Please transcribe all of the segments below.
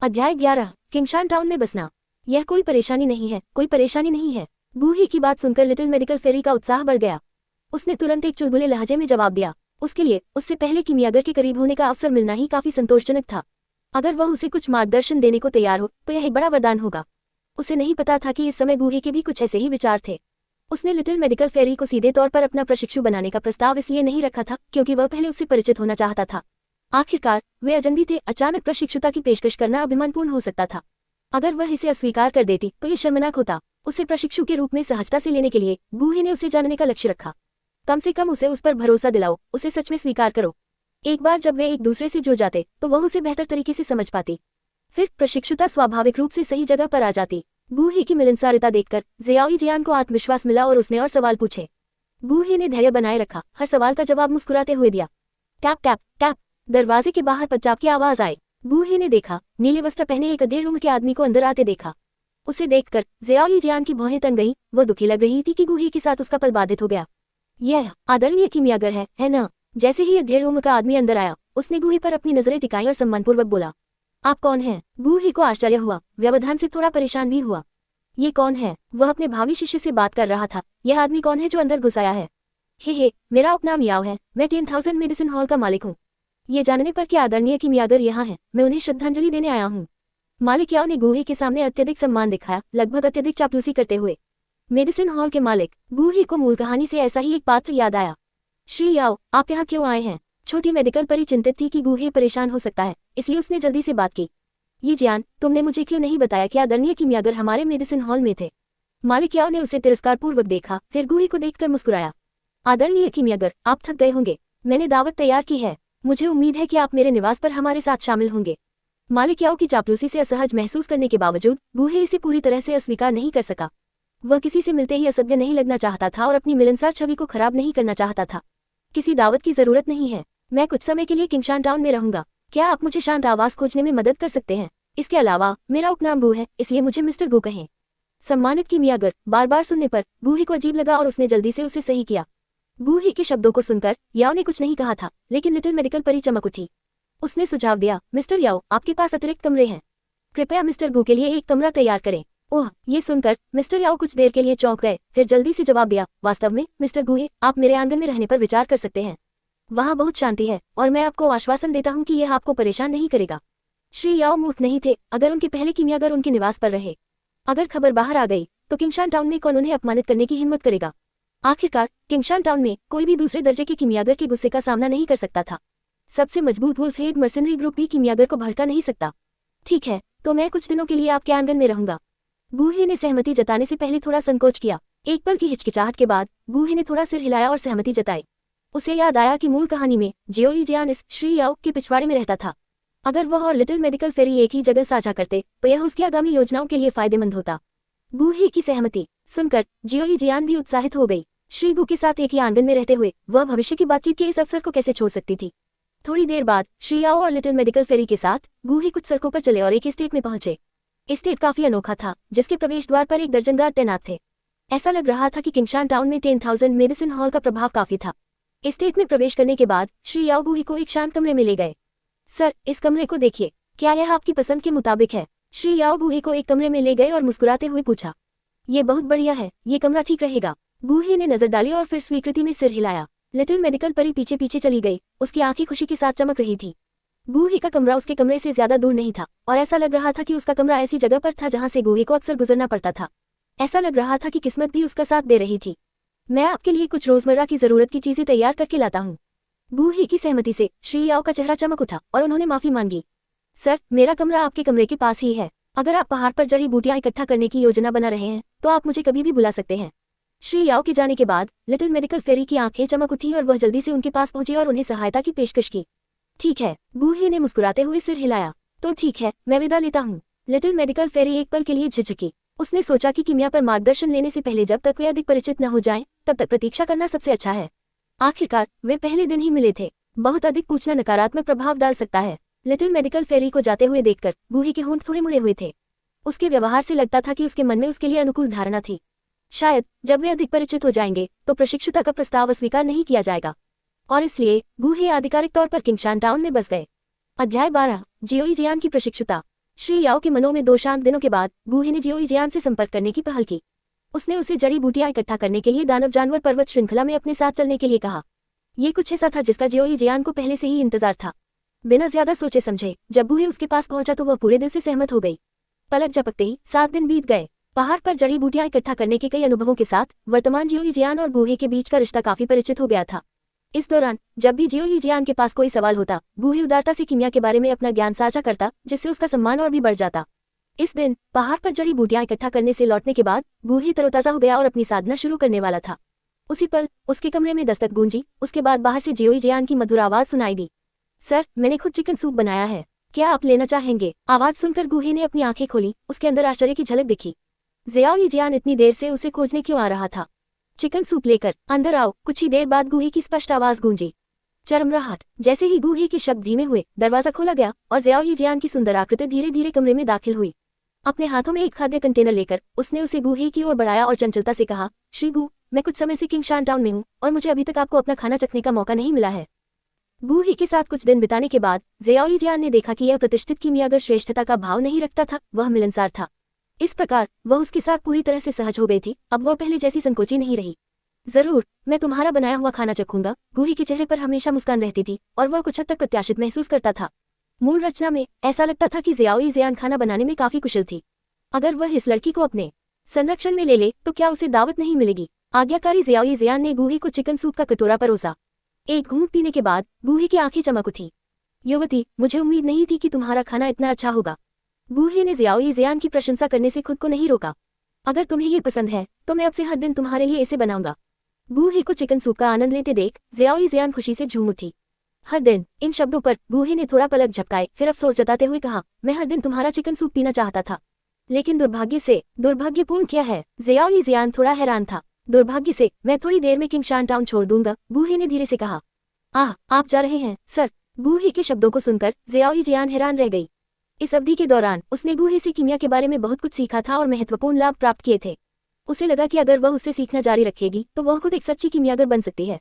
अध्याय 11 किंगशान टाउन में बसना। यह कोई परेशानी नहीं है, कोई परेशानी नहीं है। गूही की बात सुनकर लिटिल मेडिकल फेरी का उत्साह बढ़ गया। उसने तुरंत एक चुलबुले लहजे में जवाब दिया। उसके लिए उससे पहले किमियागर के करीब होने का अवसर मिलना ही काफी संतोषजनक था। अगर वह उसे कुछ मार्गदर्शन देने को तैयार हो तो यह एक बड़ा वरदान होगा। उसे नहीं पता था कि इस समय गूही के भी कुछ ऐसे ही विचार थे। उसने लिटिल मेडिकल फेरी को सीधे तौर पर अपना प्रशिक्षु बनाने का प्रस्ताव इसलिए नहीं रखा था क्योंकि वह पहले उससे परिचित होना चाहता था। आखिरकार वे अजनबी थे। अचानक प्रशिक्षुता की पेशकश करना अभिमानपूर्ण हो सकता था। अगर वह इसे अस्वीकार कर देती तो ये शर्मनाक होता। उसे प्रशिक्षु के रूप में सहजता से लेने के लिए गूही ने उसे जानने का लक्ष्य रखा। कम से कम उसे उस पर भरोसा दिलाओ, उसे सच में स्वीकार करो। एक बार जब वे एक दूसरे से जुड़ जाते तो वह उसे बेहतर तरीके से समझ पाती। फिर प्रशिक्षुता स्वाभाविक रूप से सही जगह पर आ जाती। गूही की मिलनसारता देखकर जियाओई जियान को आत्मविश्वास मिला और उसने और सवाल पूछे। गूही ने धैर्य बनाए रखा, हर सवाल का जवाब मुस्कुराते हुए दिया। टैप टैप टैप दरवाजे के बाहर पदचाप की आवाज आई। गूही ने देखा, नीले वस्त्र पहने एक अधेड़ उम्र के आदमी को अंदर आते देखा। उसे देखकर जियाओई जियान की भौहें तन गईं। वो दुखी लग रही थी कि गूही के साथ उसका पल बाधित हो गया। यह आदरणीय किमियागर है ना? जैसे ही अधेड़ उम्र का आदमी अंदर आया उसने गूही पर अपनी नजरें टिकाई और सम्मानपूर्वक बोला, आप कौन हैं? गूही को आश्चर्य हुआ, व्यवधान से थोड़ा परेशान भी हुआ। ये कौन है? वह अपने भावी शिष्य से बात कर रहा था। यह आदमी कौन है जो अंदर घुस आया है? हे, मेरा उपनाम याओ है। मैं 10,000 मेडिसिन हॉल का मालिक हूँ। ये जानने पर कि आदरणीय किमियागर यहाँ है, मैं उन्हें श्रद्धांजलि देने आया हूँ। मालिक याओ ने गूही के सामने अत्यधिक सम्मान दिखाया, लगभग अत्यधिक चापलूसी करते हुए। मेडिसिन हॉल के मालिक। गूही को मूल कहानी से ऐसा ही एक पात्र याद आया। श्री याओ, आप यहाँ क्यों आए हैं? छोटी मेडिकल परी चिंतित थी कि गूही परेशान हो सकता है, इसलिए उसने जल्दी से बात की। ये जियान, तुमने मुझे क्यों नहीं बताया कि आदरणीय किमियागर हमारे मेडिसिन हॉल में थे? मालिक याओ ने उसे तिरस्कारपूर्वक देखा, फिर गूही को देखकर मुस्कुराया। आदरणीय किमियागर, आप थक गए होंगे। मैंने दावत तैयार की है। मुझे उम्मीद है कि आप मेरे निवास पर हमारे साथ शामिल होंगे। मालिक याओ की चापलूसी से असहज महसूस करने के बावजूद गूही इसे पूरी तरह से अस्वीकार नहीं कर सका। वह किसी से मिलते ही असभ्य नहीं लगना चाहता था और अपनी मिलनसार छवि को खराब नहीं करना चाहता था। किसी दावत की जरूरत नहीं है। मैं कुछ समय के लिए किंगशान टाउन में रहूंगा। क्या आप मुझे शांत आवास खोजने में मदद कर सकते हैं? इसके अलावा मेरा उपनाम गू है, इसलिए मुझे मिस्टर गू कहें। सम्मानित किमियागर। बार बार सुनने पर गूही को अजीब लगा और उसने जल्दी से उसे सही किया। गूही के शब्दों को सुनकर याओ ने कुछ नहीं कहा था, लेकिन लिटिल मेडिकल परी चमक उठी। उसने सुझाव दिया, मिस्टर याओ, आपके पास अतिरिक्त कमरे हैं। कृपया मिस्टर गू के लिए एक कमरा तैयार करें। ओह, ये सुनकर मिस्टर याओ कुछ देर के लिए चौंक गए, फिर जल्दी से जवाब दिया, वास्तव में मिस्टर गूहे, आप मेरे आंगन में रहने पर विचार कर सकते हैं। वहाँ बहुत शांति है और मैं आपको आश्वासन देता हूँ कि यह आपको परेशान नहीं करेगा। श्री याओ मूर्ख नहीं थे। अगर उनके पहले किमियागर उनके निवास पर रहे, अगर खबर बाहर आ गई तो किंगशान टाउन में कौन उन्हें अपमानित करने की हिम्मत करेगा? आखिरकार किंगशान टाउन में कोई भी दूसरे दर्जे के किमियागर के गुस्से का सामना नहीं कर सकता था। सबसे मजबूत वुल्फ हेड मर्सनरी ग्रुप भी किमियागर को भड़का नहीं सकता। ठीक है, तो मैं कुछ दिनों के लिए आपके आंगन में रहूंगा। गूही ने सहमति जताने से पहले थोड़ा संकोच किया। एक पल की हिचकिचाहट के बाद गूही ने थोड़ा सिर हिलाया और सहमति जताई। उसे याद आया कि मूल कहानी में जियाओई जियान इस श्री याओ के पिछवाड़े में रहता था। अगर वह और लिटिल मेडिकल फेरी एक ही जगह साझा करते तो यह उसकी आगामी योजनाओं के लिए फायदेमंद होता। गूही की सहमति सुनकर जियाओई जियान भी उत्साहित हो गई। श्री गू के साथ एक ही आंगन में रहते हुए वह भविष्य की बातचीत के इस अवसर को कैसे छोड़ सकती थी? थोड़ी देर बाद श्री याओ और लिटिल मेडिकल फेरी के साथ गूही कुछ सड़कों पर चले और एक एस्टेट में पहुंचे। एस्टेट काफी अनोखा था, जिसके प्रवेश द्वार पर एक दर्जन गार्ड तैनात थे। ऐसा लग रहा था कि किंगशान टाउन में 10,000 मेडिसिन हॉल का प्रभाव काफी था। एस्टेट में प्रवेश करने के बाद श्री याओ गूही को एक शांत कमरे में ले गए। सर, इस कमरे को देखिए, क्या यह आपकी पसंद के मुताबिक है? श्री याओ गूही को एक कमरे में ले गए और मुस्कुराते हुए पूछा। ये बहुत बढ़िया है, ये कमरा ठीक रहेगा। गूही ने नजर डाली और फिर स्वीकृति में सिर हिलाया। लिटिल मेडिकल परी पीछे पीछे चली गई। उसकी आंखें खुशी के साथ चमक रही थी। गूही का कमरा उसके कमरे से ज्यादा दूर नहीं था और ऐसा लग रहा था कि उसका कमरा ऐसी जगह पर था जहां से गूही को अक्सर गुजरना पड़ता था। ऐसा लग रहा था कि किस्मत भी उसका साथ दे रही थी। मैं आपके लिए कुछ रोजमर्रा की जरूरत की चीजें तैयार करके लाता हूँ। गूही की सहमति से श्री याओ का चेहरा चमक उठा और उन्होंने माफी मांगी। सर, मेरा कमरा आपके कमरे के पास ही है। अगर आप पहाड़ पर जड़ी बूटियां इकट्ठा करने की योजना बना रहे हैं तो आप मुझे कभी भी बुला सकते हैं। श्री याओ के जाने के बाद लिटिल मेडिकल फेरी की आंखें चमक उठी और वह जल्दी से उनके पास पहुंची और उन्हें सहायता की पेशकश की। ठीक है, गूही ने मुस्कुराते हुए सिर हिलाया। तो ठीक है, मैं विदा लेता हूँ। लिटिल मेडिकल फेरी एक पल के लिए झिझकी। उसने सोचा कि किमिया पर मार्गदर्शन लेने से पहले जब तक वे अधिक परिचित न हो जाएं, तब तक प्रतीक्षा करना सबसे अच्छा है। आखिरकार वे पहले दिन ही मिले थे। बहुत अधिक पूछना नकारात्मक प्रभाव डाल सकता है। लिटिल मेडिकल फेरी को जाते हुए देखकर गूही के होंठ थोड़े मुड़े हुए थे। उसके व्यवहार से लगता था कि उसके मन में उसके लिए अनुकूल धारणा थी। शायद जब वे अधिक परिचित हो जाएंगे तो प्रशिक्षुता का प्रस्ताव अस्वीकार नहीं किया जाएगा, और इसलिए गूही आधिकारिक तौर पर किंगशान टाउन में बस गए। अध्याय 12 जियाओई जियान की प्रशिक्षुता। श्री याओ के मनों में 2 शांत दिनों के बाद गूहे ने जियो जियान से संपर्क करने की पहल की। उसने उसे जड़ी बूटियां इकट्ठा करने के लिए दानव जानवर पर्वत श्रृंखला में अपने साथ चलने के लिए कहा। ये कुछ ऐसा था जिसका जियो जियान को पहले से ही इंतजार था। बिना ज्यादा सोचे समझे जब गूहे उसके पास पहुंचा तो वह पूरे दिल से सहमत हो गई। पलक झपकते ही 7 दिन बीत गए। पहाड़ पर जड़ी बूटियां इकट्ठा करने के कई अनुभवों के साथ वर्तमान जियो जियान और गूहे के बीच का रिश्ता काफी परिचित हो गया था। इस दौरान जब भी जियो जियान के पास कोई सवाल होता, गूहे उदारता से कीमिया के बारे में अपना ज्ञान साझा करता, जिससे उसका सम्मान और भी बढ़ जाता। इस दिन पहाड़ पर जड़ी बूटियां इकट्ठा करने से लौटने के बाद गूहे तरोताजा हो गया और अपनी साधना शुरू करने वाला था। उसी पल उसके कमरे में दस्तक गूंजी। उसके बाद बाहर से जियो जियान की मधुर आवाज सुनाई दी। सर, मैंने खुद चिकन सूप बनाया है, क्या आप लेना चाहेंगे? आवाज सुनकर गूहे ने अपनी आंखें खोली। उसके अंदर आश्चर्य की झलक दिखी। जियाओ जियान इतनी देर से उसे खोजने क्यों आ रहा था? चिकन सूप लेकर अंदर आओ। कुछ ही देर बाद गूहे की स्पष्ट आवाज गूंजी। चरमराहट। जैसे ही गूहे के शब्द धीमे हुए, दरवाजा खोला गया और जियाओ जियान की सुंदर आकृति धीरे धीरे कमरे में दाखिल हुई। अपने हाथों में एक खाद्य कंटेनर लेकर उसने उसे गूहे की ओर बढ़ाया और चंचलता से कहा, श्री गू, मैं कुछ समय से किंगशान टाउन में हूँ और मुझे अभी तक आपको अपना खाना चखने का मौका नहीं मिला है। गूहे के साथ कुछ दिन बिताने के बाद जियाओ जियान ने देखा कि यह प्रतिष्ठित कीमिया अगर श्रेष्ठता का भाव नहीं रखता था, वह मिलनसार था। इस प्रकार वह उसके साथ पूरी तरह से सहज हो गई थी। अब वह पहले जैसी संकोची नहीं रही। जरूर, मैं तुम्हारा बनाया हुआ खाना चखूंगा। गूहे के चेहरे पर हमेशा मुस्कान रहती थी और वह कुछ हद तक प्रत्याशित महसूस करता था। मूल रचना में ऐसा लगता था कि जियाओ जियान खाना बनाने में काफी कुशल थी। अगर वह इस लड़की को अपने संरक्षण में ले ले तो क्या उसे दावत नहीं मिलेगी? आज्ञाकारी जियाओ जियान ने गूहे को चिकन सूप का कटोरा परोसा। एक घूंट पीने के बाद गूहे की आंखें चमक उठी। युवती, मुझे उम्मीद नहीं थी कि तुम्हारा खाना इतना अच्छा होगा। गूहे ने जियाओ जियान की प्रशंसा करने से खुद को नहीं रोका। अगर तुम्हें ये पसंद है तो मैं अब से हर दिन तुम्हारे लिए इसे बनाऊंगा। गूहे को चिकन सूप का आनंद लेते देख जियाओ जियान खुशी से झूम उठी। हर दिन, इन शब्दों पर गूहे ने थोड़ा पलक झपकाए, फिर अफसोस जताते हुए कहा, मैं हर दिन तुम्हारा चिकन सूप पीना चाहता था, लेकिन दुर्भाग्यपूर्ण क्या है? जियाओ जियान थोड़ा हैरान था। दुर्भाग्य से मैं थोड़ी देर में किंगशान टाउन छोड़ दूंगा, गूहे ने धीरे से कहा। आप जा रहे हैं, सर? गूहे के शब्दों को सुनकर जियाओ जियान हैरान रह गई। इस अवधि के दौरान उसने गूहे से कीमिया के बारे में बहुत कुछ सीखा था और महत्वपूर्ण लाभ प्राप्त किए थे। उसे लगा कि अगर वह उससे सीखना जारी रखेगी तो वह खुद एक सच्ची कीमियागर बन सकती है।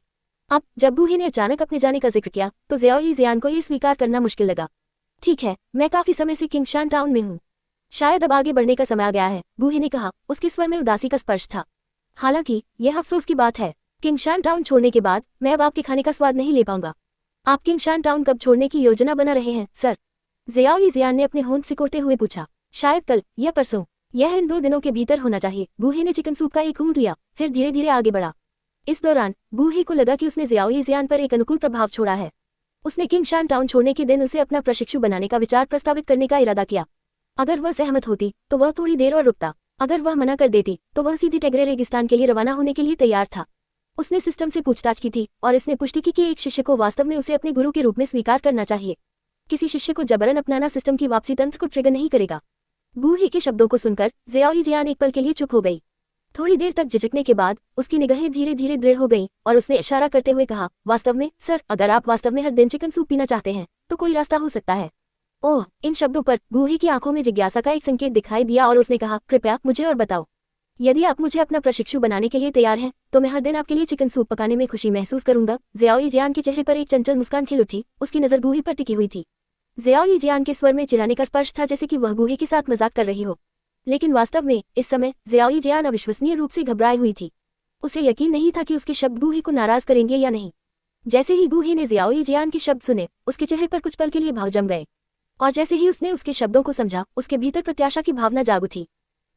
अब जब गूहे ने अचानक अपने जाने का जिक्र किया तो जियाओ जियान को ये स्वीकार करना मुश्किल लगा। ठीक है, मैं काफी समय से किंगशान टाउन में हूँ, शायद अब आगे बढ़ने का समय आ गया है, गूहे ने कहा। उसके स्वर में उदासी का स्पर्श था। हालांकि यह अफसोस की बात है, किंगशान टाउन छोड़ने के बाद मैं अब आपके खाने का स्वाद नहीं ले पाऊंगा। आप किंगशान टाउन कब छोड़ने की योजना बना रहे हैं, सर? जियाओ जियान ने अपने होंठ सिकोड़ते हुए पूछा। शायद कल या परसों, यह इन 2 दिनों के भीतर होना चाहिए। गूहे ने चिकन सूप का एक घूंट लिया, फिर धीरे धीरे आगे बढ़ा। इस दौरान गूहे को लगा कि उसने जियाओ जियान पर एक अनुकूल प्रभाव छोड़ा है। उसने किंगशान टाउन छोड़ने के दिन उसे अपना प्रशिक्षु बनाने का विचार प्रस्तावित करने का इरादा किया। अगर वह सहमत होती तो वह थोड़ी देर और रुकता, अगर वह मना कर देती तो वह सीधी टेगरे रेगिस्तान के लिए रवाना होने के लिए तैयार था। उसने सिस्टम से पूछताछ की थी और इसने पुष्टि की कि एक शिष्य को वास्तव में उसे अपने गुरु के रूप में स्वीकार करना चाहिए। किसी शिष्य को जबरन अपनाना सिस्टम की वापसी तंत्र को ट्रिगर नहीं करेगा। गूहे के शब्दों को सुनकर जियाओ जियान एक पल के लिए चुप हो गई। थोड़ी देर तक झिझकने के बाद उसकी निगाहें धीरे धीरे दृढ़ हो गईं और उसने इशारा करते हुए कहा, वास्तव में सर, अगर आप वास्तव में हर दिन चिकन सूप पीना चाहते हैं तो कोई रास्ता हो सकता है। ओह! इन शब्दों पर गूहे की आंखों में जिज्ञासा का एक संकेत दिखाई दिया और उसने कहा, कृपया मुझे और बताओ। यदि आप मुझे अपना प्रशिक्षु बनाने के लिए तैयार हैं तो मैं हर दिन आपके लिए चिकन सूप पकाने में खुशी महसूस करूंगा। जियाओ जियान के चेहरे पर एक चंचल मुस्कान खिल उठी। उसकी नजर गूहे पर टिकी हुई थी। जियाओ जियान के स्वर में चिढ़ाने का स्पर्श था, जैसे कि वह गूहे के साथ मजाक कर रही हो, लेकिन वास्तव में इस समय जियाओ जियान अविश्वसनीय रूप से घबराई हुई थी। उसे यकीन नहीं था कि उसके शब्द गूहे को नाराज करेंगे या नहीं। जैसे ही गूहे ने जियाओ जियान के शब्द सुने, उसके चेहरे पर कुछ पल के लिए भाव जम गए, और जैसे ही उसने उसके शब्दों को समझा, उसके भीतर प्रत्याशा की भावना जाग उठी।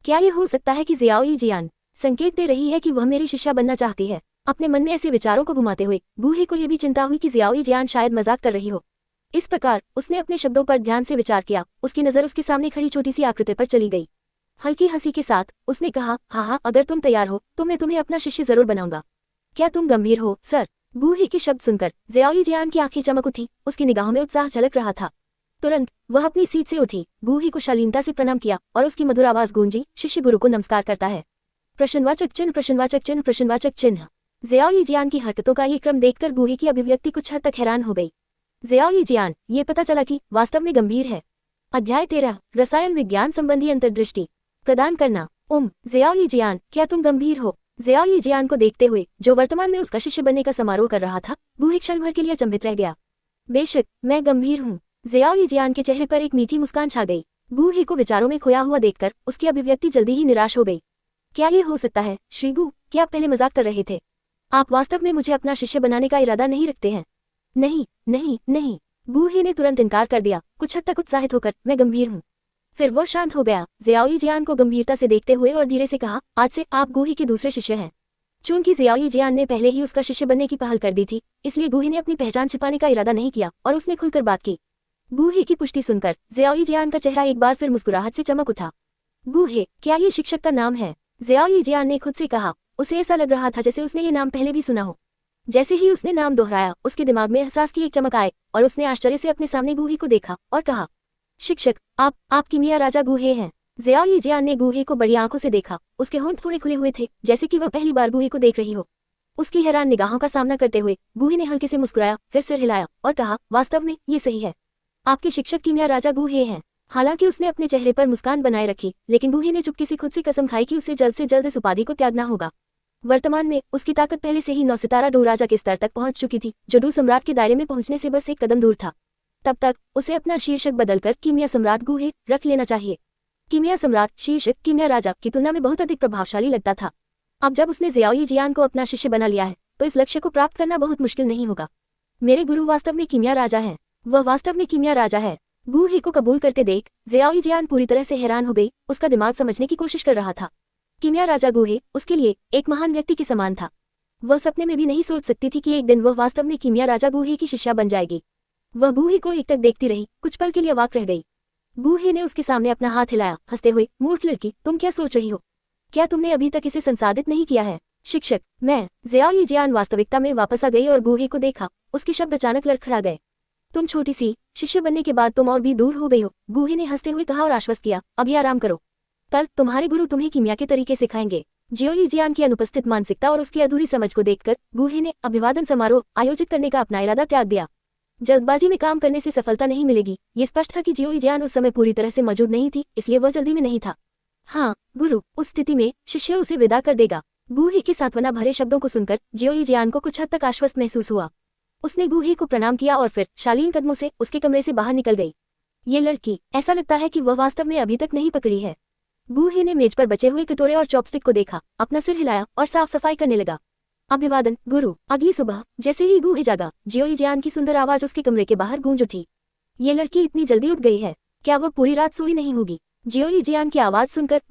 क्या यह हो सकता है कि जियाओ जियान संकेत दे रही है कि वह मेरी शिष्या बनना चाहती है? अपने मन में ऐसे विचारों को घुमाते हुए गूहे को यह भी चिंता हुई कि जियाओ जियान शायद मजाक कर रही हो। इस प्रकार उसने अपने शब्दों पर ध्यान से विचार किया। उसकी नजर उसके सामने खड़ी छोटी सी आकृति पर चली गई। हल्की हंसी के साथ उसने कहा, हाँ, अगर तुम तैयार हो तो मैं तुम्हें अपना शिष्य जरूर बनाऊंगा। क्या तुम गंभीर हो, सर? गूहे के शब्द सुनकर जियाओ जियान की आंखें चमक उठी। उसकी निगाहों में उत्साह झलक रहा था। तुरंत वह अपनी सीट से उठी, गूहे को शालीनता से प्रणाम किया और उसकी मधुर आवाज गूंजी, शिष्य गुरु को नमस्कार करता है। प्रश्नवाचक चिन्ह, प्रश्नवाचक चिन्ह, प्रश्नवाचक चिन्ह। जियाओ जियान की हरकतों का ये क्रम देखकर गूहे की अभिव्यक्ति कुछ हद तक हैरान हो गई। जियाओ जियान, ये पता चला कि वास्तव में गंभीर है। अध्याय 13, रसायन विज्ञान संबंधी अंतर्दृष्टि प्रदान करना। जियाओ जियान, क्या तुम गंभीर हो? जियाओ जियान को देखते हुए, जो वर्तमान में उसका शिष्य बनने का समारोह कर रहा था, गूहे क्षण भर के लिए अचंभित रह गया। बेशक मैं गंभीर हूँ। जियाओ जियान के चेहरे पर एक मीठी मुस्कान छा गई। गू ही को विचारों में खोया हुआ देखकर उसकी अभिव्यक्ति जल्दी ही निराश हो गई। क्या ये हो सकता है श्री गू, क्या आप पहले मजाक कर रहे थे? आप वास्तव में मुझे अपना शिष्य बनाने का इरादा नहीं रखते हैं? नहीं नहीं नहीं, गू ही ने तुरंत इनकार कर दिया, कुछ हद तक उत्साहित होकर, मैं गंभीर हूँ। फिर वह शांत हो गया, ज़ियाओई जियान को गंभीरता से देखते हुए और धीरे से कहा, आज से आप गू ही के दूसरे शिष्य हैं। चूंकि ज़ियाओई जियान ने पहले ही उसका शिष्य बनने की पहल कर दी थी, इसलिए गू ही ने अपनी पहचान छिपाने का इरादा नहीं किया और उसने खुलकर बात की। गू ही की पुष्टि सुनकर ज़ियाओई जियान का चेहरा एक बार फिर मुस्कुराहट से चमक उठा। गू हे, क्या ये शिक्षक का नाम है? ज़ियाओई जियान ने खुद से कहा। उसे ऐसा लग रहा था जैसे उसने ये नाम पहले भी सुना हो। जैसे ही उसने नाम दोहराया, उसके दिमाग में एहसास की एक चमक आए और उसने आश्चर्य से अपने सामने गू ही को देखा और कहा, शिक्षक, आप किमिया राजा गू हे हैं। ज़ियाओई जियान ने गू ही को बड़ी आंखों से देखा, उसके होंठ थोड़े खुले हुए थे, जैसे कि वह पहली बार गू ही को देख रही हो। उसकी हैरान निगाहों का सामना करते हुए गू ही ने हल्के से मुस्कुराया, फिर सिर हिलाया और कहा, वास्तव में ये सही है, आपके शिक्षक किमिया राजा गू हे हैं। हालांकि उसने अपने चेहरे पर मुस्कान बनाए रखी, लेकिन गू ही ने चुपके से खुद से कसम खाई कि उसे जल्द से जल्द इस उपाधि को त्यागना होगा। वर्तमान में उसकी ताकत पहले से ही 9 सितारा डू राजा के स्तर तक पहुंच चुकी थी, जो डू सम्राट के दायरे में पहुंचने से बस एक कदम दूर था। तब तक उसे अपना शीर्षक बदलकर किमिया सम्राट गू हे रख लेना चाहिए। किमिया सम्राट शीर्षक किमिया राजा की तुलना में बहुत अधिक प्रभावशाली लगता था। अब जब उसने ज़ियाओई जियान को अपना शिष्य बना लिया है, तो इस लक्ष्य को प्राप्त करना बहुत मुश्किल नहीं होगा। मेरे गुरु वास्तव में किमिया राजा हैं, वह वास्तव में किमिया राजा है। गू ही को कबूल करते देख ज़ियाओई जियान पूरी तरह से हैरान हो गई, उसका दिमाग समझने की कोशिश कर रहा था। किमिया राजा गू हे उसके लिए एक महान व्यक्ति के समान था। वह सपने में भी नहीं सोच सकती थी कि एक दिन वह वास्तव में किमिया राजा गू हे की शिष्या बन जाएगी। वह गू ही को एक टक देखती रही, कुछ पल के लिए अवाक रह गई। गू ही ने उसके सामने अपना हाथ हिलाया, हंसते हुए, मूर्ख लड़की, तुम क्या सोच रही हो? क्या तुमने अभी तक इसे संसाधित नहीं किया है? शिक्षक, मैं। ज़ियाओई जियान वास्तविकता में वापस आ गई और गू ही को देखा, उसके शब्द अचानक लड़खड़ा गए। तुम छोटी सी शिष्य बनने के बाद तुम और भी दूर हो गई हो, गू ही ने हंसते हुए कहा और आश्वस्त किया, अभी आराम करो, कल तुम्हारे गुरु तुम्हें किमिया के तरीके सिखाएंगे। ज़ियाओई जियान की अनुपस्थित मानसिकता और उसकी अधूरी समझ को देखकर गू ही ने अभिवादन समारोह आयोजित करने का अपना इरादा त्याग दिया। जल्दबाजी में काम करने से सफलता नहीं मिलेगी, ये स्पष्ट था कि ज़ियाओई जियान उस समय पूरी तरह से मौजूद नहीं थी, इसलिए वह जल्दी में नहीं था। हाँ गुरु, उस स्थिति में शिष्य उसे विदा कर देगा। गू ही के सांत्वना भरे शब्दों को सुनकर ज़ियाओई जियान को कुछ हद तक आश्वस्त महसूस हुआ। उसने गू ही को प्रणाम किया और फिर शालीन कदमों से उसके कमरे से बाहर निकल गई। ये लड़की, ऐसा लगता है कि वह वास्तव में अभी तक नहीं पकड़ी है। गू ही ने मेज पर बचे हुए कटोरे और चॉपस्टिक को देखा, अपना सिर हिलाया और साफ सफाई करने लगा। अभिवादन गुरु। अगली सुबह जैसे ही गू ही जागा, ज़ियाओई जियान की सुंदर आवाज उसके कमरे के बाहर गूंज उठी। ये लड़की इतनी जल्दी उठ गई है, क्या वह पूरी रात सोई नहीं होगी? ज़ियाओई जियान की आवाज सुनकर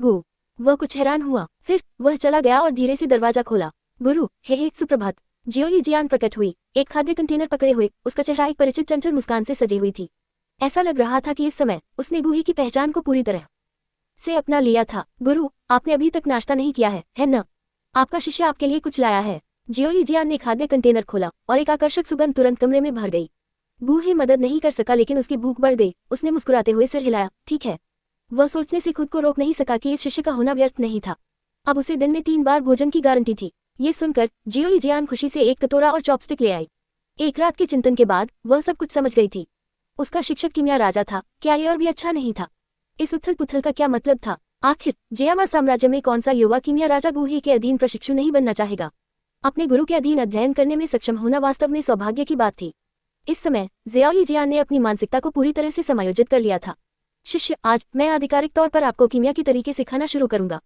वह कुछ हैरान हुआ, फिर वह चला गया और धीरे से दरवाजा खोला। गुरु, हे सुप्रभात। ज़ियाओई जियान प्रकट हुई, एक खाद्य कंटेनर पकड़े हुए, उसका चेहरा एक परिचित चंचल मुस्कान से सजी हुई थी। ऐसा लग रहा था कि इस समय उसने गू ही की पहचान को पूरी तरह से अपना लिया था। गुरु, आपने अभी तक नाश्ता नहीं किया है न? आपका शिष्य आपके लिए कुछ लाया है। ज़ियाओई जियान ने खाद्य कंटेनर खोला और एक आकर्षक सुगंध तुरंत कमरे में भर गई। गू ही मदद नहीं कर सका, लेकिन उसकी भूख बढ़ गई। उसने मुस्कुराते हुए सिर हिलाया, ठीक है। वह सोचने से खुद को रोक नहीं सका कि इस शिष्य का होना व्यर्थ नहीं था। अब उसे दिन में 3 बार भोजन की गारंटी थी। ये सुनकर ज़ियाओई जियान खुशी से एक कटोरा और चॉपस्टिक ले आई। एक रात के चिंतन के बाद वह सब कुछ समझ गई थी। उसका शिक्षक किमिया राजा था, क्या ये और भी अच्छा नहीं था? इस उथल पुथल का क्या मतलब था? आखिर जियामा साम्राज्य में कौन सा युवा किमिया राजा गू ही के अधीन प्रशिक्षु नहीं बनना चाहेगा? अपने गुरु के अधीन अध्ययन करने में सक्षम होना वास्तव में सौभाग्य की बात थी। इस समय ज़ियाओई जियान ने अपनी मानसिकता को पूरी तरह से समायोजित कर लिया था। शिष्य, आज मैं आधिकारिक तौर पर आपको किमिया के तरीके सिखाना शुरू करूंगा।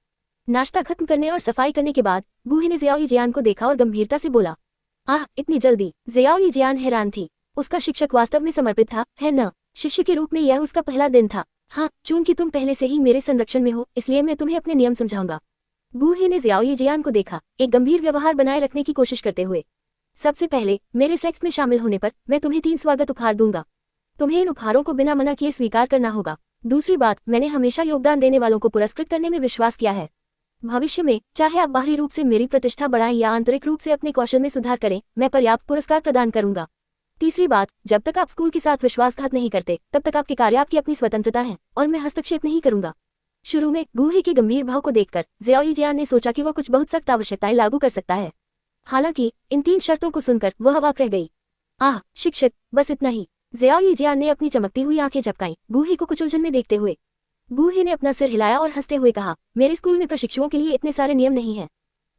नाश्ता खत्म करने और सफाई करने के बाद गू ही ने ज़ियाओई जियान को देखा और गंभीरता से बोला, आह, इतनी जल्दी? ज़ियाओई जियान हैरान थी। उसका शिक्षक वास्तव में समर्पित था, है न? शिष्य के रूप में यह उसका पहला दिन था। हाँ, चूंकि तुम पहले से ही मेरे संरक्षण में हो, इसलिए मैं तुम्हें अपने नियम समझाऊंगा। गू ही ने ज़ियाओई जियान को देखा, एक गंभीर व्यवहार बनाए रखने की कोशिश करते हुए। सबसे पहले, मेरे सेक्स में शामिल होने पर मैं तुम्हें 3 स्वागत उपहार दूंगा। तुम्हें इन उपहारों को बिना मना किए स्वीकार करना होगा। दूसरी बात, मैंने हमेशा योगदान देने वालों को पुरस्कृत करने में विश्वास किया है। भविष्य में चाहे आप बाहरी रूप से मेरी प्रतिष्ठा बढ़ाएं या आंतरिक रूप से अपने कौशल में सुधार करें, मैं पर्याप्त पुरस्कार प्रदान करूंगा। तीसरी बात, जब तक आप स्कूल के साथ विश्वासघात नहीं करते, तब तक आपके कार्य आपकी अपनी स्वतंत्रता है और मैं हस्तक्षेप नहीं करूंगा। शुरू में गू ही के गंभीर भाव को देखकर ज़ियाओई जियान ने सोचा कि वह कुछ बहुत सख्त आवश्यकताएं लागू कर सकता है। हालांकि इन 3 शर्तों को सुनकर वह अवाक रह गई। आह शिक्षक, बस इतना ही? ज़ियाओई जियान ने अपनी चमकती हुई आंखें झपकाईं, गू ही को कुछ उलझन में देखते हुए। गू ही ने अपना सिर हिलाया और हंसते हुए कहा, मेरे स्कूल में प्रशिक्षुओं के लिए इतने सारे नियम नहीं हैं,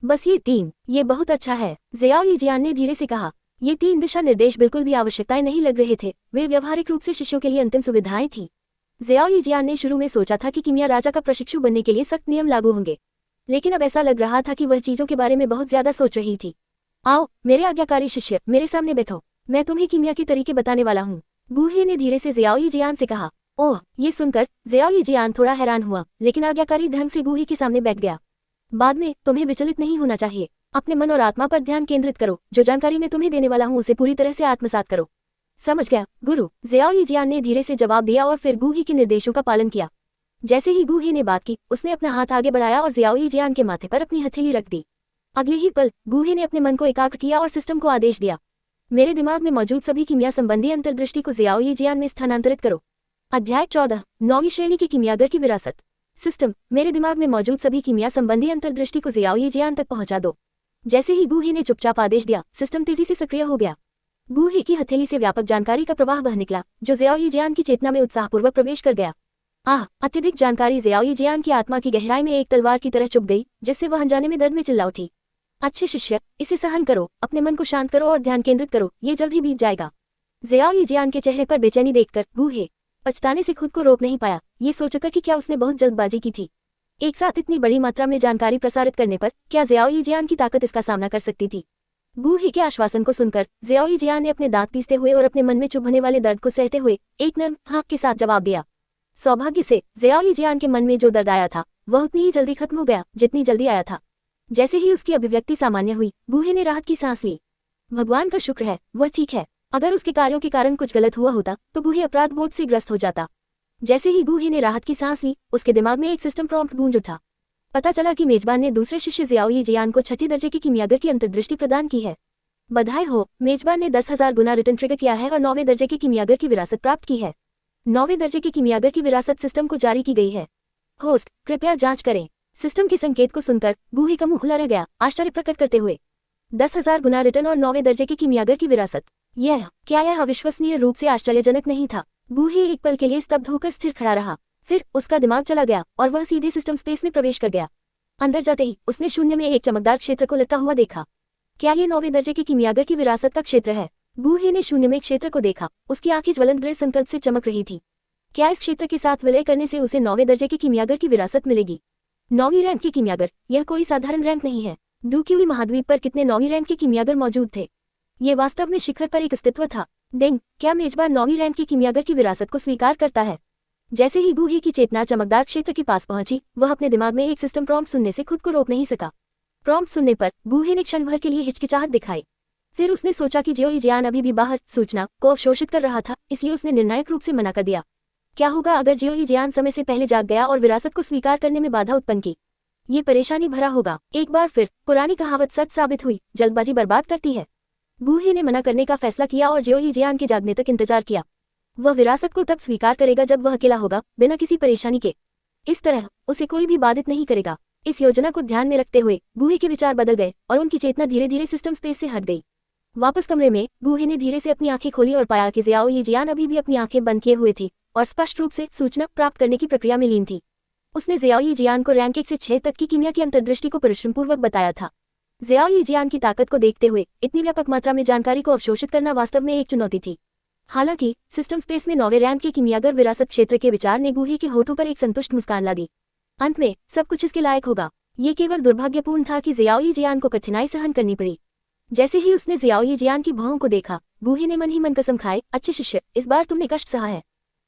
बस ये 3। ये बहुत अच्छा है, ज़ियाओई जियान ने धीरे से कहा। ये 3 दिशा निर्देश बिल्कुल भी आवश्यकताएं नहीं लग रहे थे, वे व्यवहारिक रूप से शिष्यों के लिए अंतिम सुविधाएं थी। ज़ियाओ जियान ने शुरू में सोचा था कि कीमिया राजा का प्रशिक्षु बनने के लिए सख्त नियम लागू होंगे, लेकिन अब ऐसा लग रहा था कि वह चीजों के बारे में बहुत ज्यादा सोच रही थी। आओ मेरे आज्ञाकारी शिष्य, मेरे सामने बैठो, मैं तुम्हें कीमिया के तरीके बताने वाला हूँ, गूहे ने धीरे से ज़ियाओ जियान से कहा। ओह, ये सुनकर ज़ियाओ जियान थोड़ा हैरान हुआ, लेकिन आज्ञाकारी ढंग से गूहे के सामने बैठ गया। बाद में तुम्हें विचलित नहीं होना चाहिए, अपने मन और आत्मा पर ध्यान केंद्रित करो, जो जानकारी मैं तुम्हें देने वाला हूँ उसे पूरी तरह से आत्मसात करो। समझ गया गुरु, ज़ियाओ जियान ने धीरे से जवाब दिया और फिर गूहे के निर्देशों का पालन किया। जैसे ही गूहे ने बात की, उसने अपना हाथ आगे बढ़ाया और ज़ियाओ जियान के माथे पर अपनी हथेली रख दी। अगले ही पल गूहे ने अपने मन को एकाग्र किया और सिस्टम को आदेश दिया, मेरे दिमाग में मौजूद सभी कीमिया संबंधी अंतर्दृष्टि को ज़ियाओ जियान में स्थानांतरित करो। अध्याय 14, 9वीं श्रेणी की कीमियागर की विरासत। सिस्टम, मेरे दिमाग में मौजूद सभी कीमिया संबंधी अंतर्दृष्टि को ज़ियाओ जियान तक पहुंचा दो। जैसे ही गूहे ने चुपचाप आदेश दिया, सिस्टम तेजी से सक्रिय हो गया। गूहे की हथेली से व्यापक जानकारी का प्रवाह बह निकला, जो ज़ियाओ जियान की चेतना में उत्साहपूर्वक प्रवेश कर गया। अत्यधिक जानकारी ज़ियाओ जियान की आत्मा की गहराई में एक तलवार की तरह चुभ गई, जिससे वह अनजाने में दर्द में चिल्ला उठी। अच्छे शिष्य, इसे सहन करो, अपने मन को शांत करो और ध्यान केंद्रित करो, ये जल्द ही बीत जाएगा। ज़ियाओ जियान के चेहरे पर बेचैनी देखकर गूहे पछताने से खुद को रोक नहीं पाया, ये सोचकर कि क्या उसने बहुत जल्दबाजी की थी। एक साथ इतनी बड़ी मात्रा में जानकारी प्रसारित करने पर क्या ज़ियाओ जियान की ताकत इसका सामना कर सकती थी? गूहे के आश्वासन को सुनकर ज़ियाओ जियान ने अपने दांत पीसते हुए और अपने मन में चुभने वाले दर्द को सहते हुए एक नर्म हाँ के साथ जवाब दिया। सौभाग्य से ज़ियाओ जियान के मन में जो दर्द आया था वह उतनी ही जल्दी खत्म हो गया जितनी जल्दी आया था। जैसे ही उसकी अभिव्यक्ति सामान्य हुई, गूहे ने राहत की सांस ली। भगवान का शुक्र है, वह ठीक है। अगर उसके कार्यों के कारण कुछ गलत हुआ होता तो गूहे अपराध बोध से ग्रस्त हो जाता। जैसे ही गूहे ने राहत की सांस ली, उसके दिमाग में एक सिस्टम प्रॉम्प्ट गूंज उठा। पता चला कि मेजबान ने दूसरे शिष्य ज़ियाओ जियान को 6ठी दर्जे की कीमियागर की अंतर्दृष्टि प्रदान की है। बधाई हो, मेजबान ने 10,000 गुना रिटर्न ट्रिगर किया है और 9वें दर्जे की कीमियागर की विरासत प्राप्त की है। 9वें दर्जे की कीमियागर की विरासत सिस्टम को जारी की गई है। होस्ट, कृपया जांच करें। सिस्टम के संकेत को सुनकर गूहे का मुंह खुला रह गया, आश्चर्य प्रकट करते हुए। 10,000 गुना रिटर्न और 9वें दर्जे की कीमियागर की विरासत, क्या यह अविश्वसनीय रूप से आश्चर्यजनक नहीं था? गूहे एक पल के लिए स्तब्ध होकर स्थिर खड़ा रहा, फिर उसका दिमाग चला गया और वह सीधे सिस्टम स्पेस में प्रवेश कर गया। अंदर जाते ही उसने शून्य में एक चमकदार क्षेत्र को लटका हुआ देखा। क्या ये 9वें दर्जे की कीमियागर की विरासत का क्षेत्र है? गूहे ने शून्य में क्षेत्र को देखा, उसकी आंखें ज्वलंत दृढ़ संकल्प से चमक रही थी। क्या इस क्षेत्र के साथ विलय करने से उसे 9वें दर्जे की कीमियागर की विरासत मिलेगी? 9वीं रैंक की कीमियागर, यह कोई साधारण रैंक नहीं है। डूक्यूई महाद्वीप पर कितने 9वीं रैंक के कीमियागर मौजूद थे? ये वास्तव में शिखर पर एक अस्तित्व था। डेंग, क्या मेजबान 9वीं रैंक की कीमियागर की विरासत को स्वीकार करता है? जैसे ही गूहे की चेतना चमकदार क्षेत्र के पास पहुंची, वह अपने दिमाग में एक सिस्टम प्रॉम्प्ट सुनने से खुद को रोक नहीं सका। प्रॉम्प्ट सुनने पर गूहे ने क्षण भर के लिए हिचकिचाहट दिखाई। फिर उसने सोचा कि ज़ियाओ जियान अभी भी बाहर सूचना को अवशोषित कर रहा था, इसलिए उसने निर्णायक रूप से मना कर दिया। क्या होगा अगर ज़ियाओ जियान समय से पहले जाग गया और विरासत को स्वीकार करने में बाधा उत्पन्न की? ये परेशानी भरा होगा। एक बार फिर पुरानी कहावत सच साबित हुई, जल्दबाजी बर्बाद करती है। गूहे ने मना करने का फैसला किया और ज़ियाओ जियान के जागने तक इंतजार किया। वह विरासत को तब स्वीकार करेगा जब वह अकेला होगा, बिना किसी परेशानी के। इस तरह उसे कोई भी बाधित नहीं करेगा। इस योजना को ध्यान में रखते हुए गूहे के विचार बदल गए और उनकी चेतना धीरे धीरे सिस्टम स्पेस से हट गई। वापस कमरे में गूहे ने धीरे से अपनी आंखें खोली और पाया कि ज़ियाओ जियान अभी भी अपनी आंखें बंद किए हुए थी और स्पष्ट रूप से सूचना प्राप्त करने की प्रक्रिया में लीन थी। उसने ज़ियाओ जियान को रैंक 1 से 6 तक की कीमिया की अंतर्दृष्टि को परिश्रमपूर्वक बताया था। ज़ियाओ जियान की ताकत को देखते हुए इतनी व्यापक मात्रा में जानकारी को अवशोषित करना वास्तव में एक चुनौती थी। हालांकि सिस्टम स्पेस में 9वें रैंक के कीमियागर विरासत क्षेत्र के विचार ने गूहे के होठों पर एक संतुष्ट मुस्कान ला दी। अंत में सब कुछ इसके लायक होगा। ये केवल दुर्भाग्यपूर्ण था कि ज़ियाओ जियान को कठिनाई सहन करनी पड़ी। जैसे ही उसने ज़ियाओ जियान की भौं को देखा, गूहे ने मन ही मन कसम खाए, अच्छे शिष्य, इस बार तुमने कष्ट सहा है,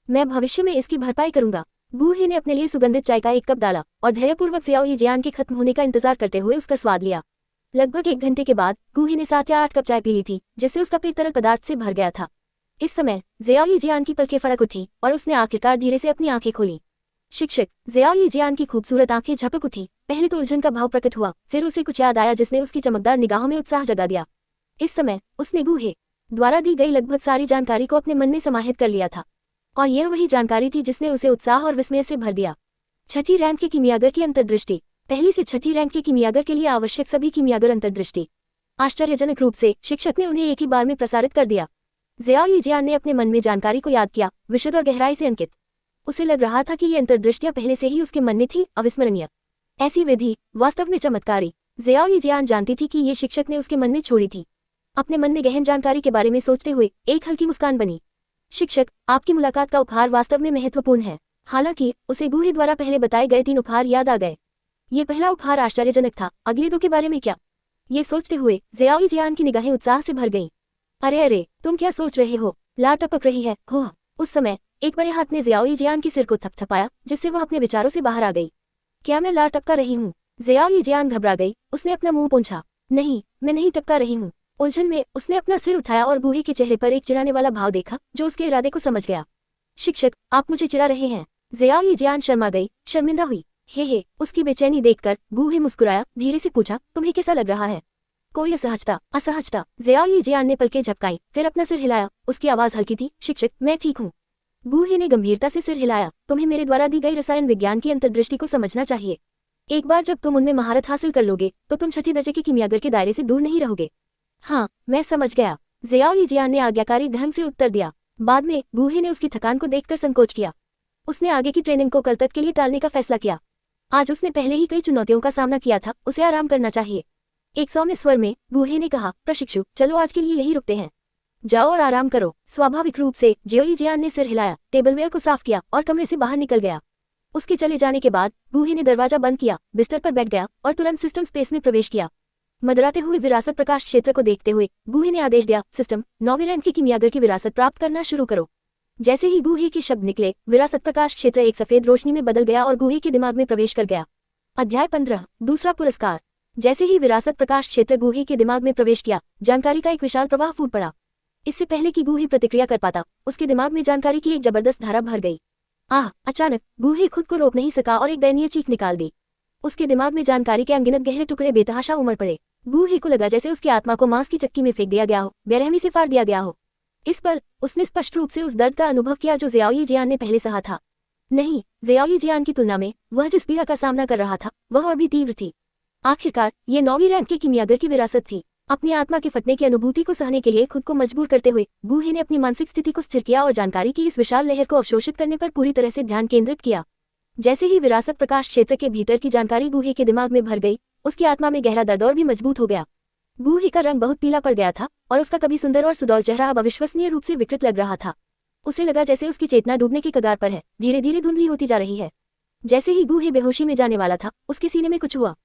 मैं भविष्य में इसकी भरपाई करूंगा। गूहे ने अपने लिए सुगंधित चाय का एक कप डाला और धैर्यपूर्वक ज़ियाओ जियान के खत्म होने का इंतजार करते हुए उसका स्वाद लिया। लगभग 1 घंटे के बाद गूहे ने 7 या 8 कप चाय पी ली थी, जिससे उसका पेट तरल पदार्थ से भर गया था। इस समय ज़ियाओ जियान की पलकें फड़क उठी और उसने आखिरकार धीरे से अपनी आंखें खोली। शिक्षक, ज़ियाओ जियान की खूबसूरत आंखें झपक उठी। पहले तो उलझन का भाव प्रकट हुआ, फिर उसे कुछ याद आया जिसने उसकी चमकदार निगाहों में उत्साह जगा दिया। इस समय उसने गूहे द्वारा दी गई लगभग सारी जानकारी को अपने मन में समाहित कर लिया था, और यह वही जानकारी थी जिसने उसे उत्साह और विस्मय से भर दिया। 6ठी रैंक के कीमियागर की अंतर्दृष्टि। पहली से 6ठी रैंक के कीमियागर के लिए आवश्यक सभी कीमियागर अंतर्दृष्टि आश्चर्यजनक रूप से शिक्षक ने उन्हें एक ही बार में प्रसारित कर दिया। ज़ियाओ जियान ने अपने मन में जानकारी को याद किया, विशद और गहराई से अंकित। उसे लग रहा था कि ये अंतर्दृष्टियां पहले से ही उसके मन में थी, अविस्मरणीय। ऐसी विधि वास्तव में चमत्कारी। ज़ियाओ जियान जानती थी कि ये शिक्षक ने उसके मन में छोड़ी थी। अपने मन में गहन जानकारी के बारे में सोचते हुए एक हल्की मुस्कान बनी। शिक्षक, आपकी मुलाकात का उपहार वास्तव में महत्वपूर्ण है। हालांकि उसे गूही द्वारा पहले बताए गए 3 उपहार याद आ गए। ये पहला उपहार आश्चर्यजनक था, अगले 2 के बारे में क्या? ये सोचते हुए ज़ियाओ जियान की निगाहें उत्साह से भर गईं। अरे अरे, तुम क्या सोच रहे हो? ला टपक रही है। हो उस समय एक बड़े हाथ ने ज़ियाओ जियान के सिर को थपथपाया, जिससे वह अपने विचारों से बाहर आ गई। क्या मैं ला टपका रही हूँ? ज़ियाओ जियान घबरा गई। उसने अपना मुंह पोंछा। नहीं, मैं नहीं टपका रही हूँ। उलझन में उसने अपना सिर उठाया और गूही के चेहरे पर एक चिढ़ाने वाला भाव देखा, जो उसके इरादे को समझ गया। शिक्षक, आप मुझे चिढ़ा रहे हैं? ज़ियाओ जियान शर्मा गई, शर्मिंदा हुई। हे, उसकी बेचैनी देखकर गूही मुस्कुराया, धीरे से पूछा, तुम्हें कैसा लग रहा है? कोई असहजता। ज़ियाओ जियान ने पलकें झपकाई, फिर अपना सिर हिलाया। उसकी आवाज हल्की थी, शिक्षक, मैं ठीक हूँ। गूही ने गंभीरता से सिर हिलाया। तुम्हें मेरे द्वारा दी गई रसायन विज्ञान की अंतर्दृष्टि को समझना चाहिए। एक बार जब तुम उनमें महारत हासिल कर लोगे तो तुम छठे दर्जे के कीमियागर के दायरे से दूर नहीं रहोगे। हाँ, मैं समझ गया, ज़ियाओ जियान ने आज्ञाकारी ढंग से उत्तर दिया। बाद में गूही ने उसकी थकान को देखकर संकोच किया। उसने आगे की ट्रेनिंग को कल तक के लिए टालने का फैसला किया। आज उसने पहले ही कई चुनौतियों का सामना किया था, उसे आराम करना चाहिए। एक सौम्य स्वर में गूही ने कहा, प्रशिक्षु, चलो आज के लिए यही रुकते हैं। जाओ और आराम करो। स्वाभाविक रूप से ज़ियाओ जियान ने सिर हिलाया, टेबलवेयर को साफ किया और कमरे से बाहर निकल गया। उसके चले जाने के बाद गूही ने दरवाजा बंद किया, बिस्तर पर बैठ गया और तुरंत सिस्टम स्पेस में प्रवेश किया। मदराते हुए विरासत प्रकाश क्षेत्र को देखते हुए गूही ने आदेश दिया, सिस्टम, 9वें रैंक के कीमियागर की विरासत प्राप्त करना शुरू करो। जैसे ही गूही के शब्द निकले, विरासत प्रकाश क्षेत्र एक सफेद रोशनी में बदल गया और गूही के दिमाग में प्रवेश कर गया। अध्याय 15, दूसरा पुरस्कार। जैसे ही विरासत प्रकाश क्षेत्र गूही के दिमाग में प्रवेश किया, जानकारी का एक विशाल प्रवाह फूट पड़ा। इससे पहले कि गूही प्रतिक्रिया कर पाता, उसके दिमाग में जानकारी की एक जबरदस्त धारा भर गई। अचानक गूही खुद को रोक नहीं सका और एक दयनीय चीख निकाल दी। उसके दिमाग में जानकारी के अनगिनत गहरे टुकड़े बेतहाशा उमड़ पड़े। गूही को लगा जैसे उसकी आत्मा को मांस की चक्की में फेंक दिया गया हो, बेरहमी से फाड़ दिया गया हो। इस पल उसने स्पष्ट रूप से उस दर्द का अनुभव किया जो ज़ियाओ जियान ने पहले सहा था। नहीं, ज़ियाओ जियान की तुलना में वह जिस पीड़ा का सामना कर रहा था वह और भी तीव्र थी। आखिरकार ये 9वीं रैंक के कीमियागर की विरासत थी। अपनी आत्मा के फटने की अनुभूति को सहने के लिए खुद को मजबूर करते हुए गूही ने अपनी मानसिक स्थिति को स्थिर किया और जानकारी की इस विशाल लहर को अवशोषित करने पर पूरी तरह से ध्यान केंद्रित किया। जैसे ही विरासत प्रकाश क्षेत्र के भीतर की जानकारी गूही के दिमाग में भर गई, उसकी आत्मा में गहरा दर्द और भी मजबूत हो गया। गूही का रंग बहुत पीला पड़ गया था और उसका कभी सुंदर और सुडौल चेहरा अब अविश्वसनीय रूप से विकृत लग रहा था। उसे लगा जैसे उसकी चेतना डूबने की कगार पर है, धीरे धीरे धुंधली होती जा रही है। जैसे ही गूही बेहोशी में जाने वाला था, उसके सीने में कुछ हुआ।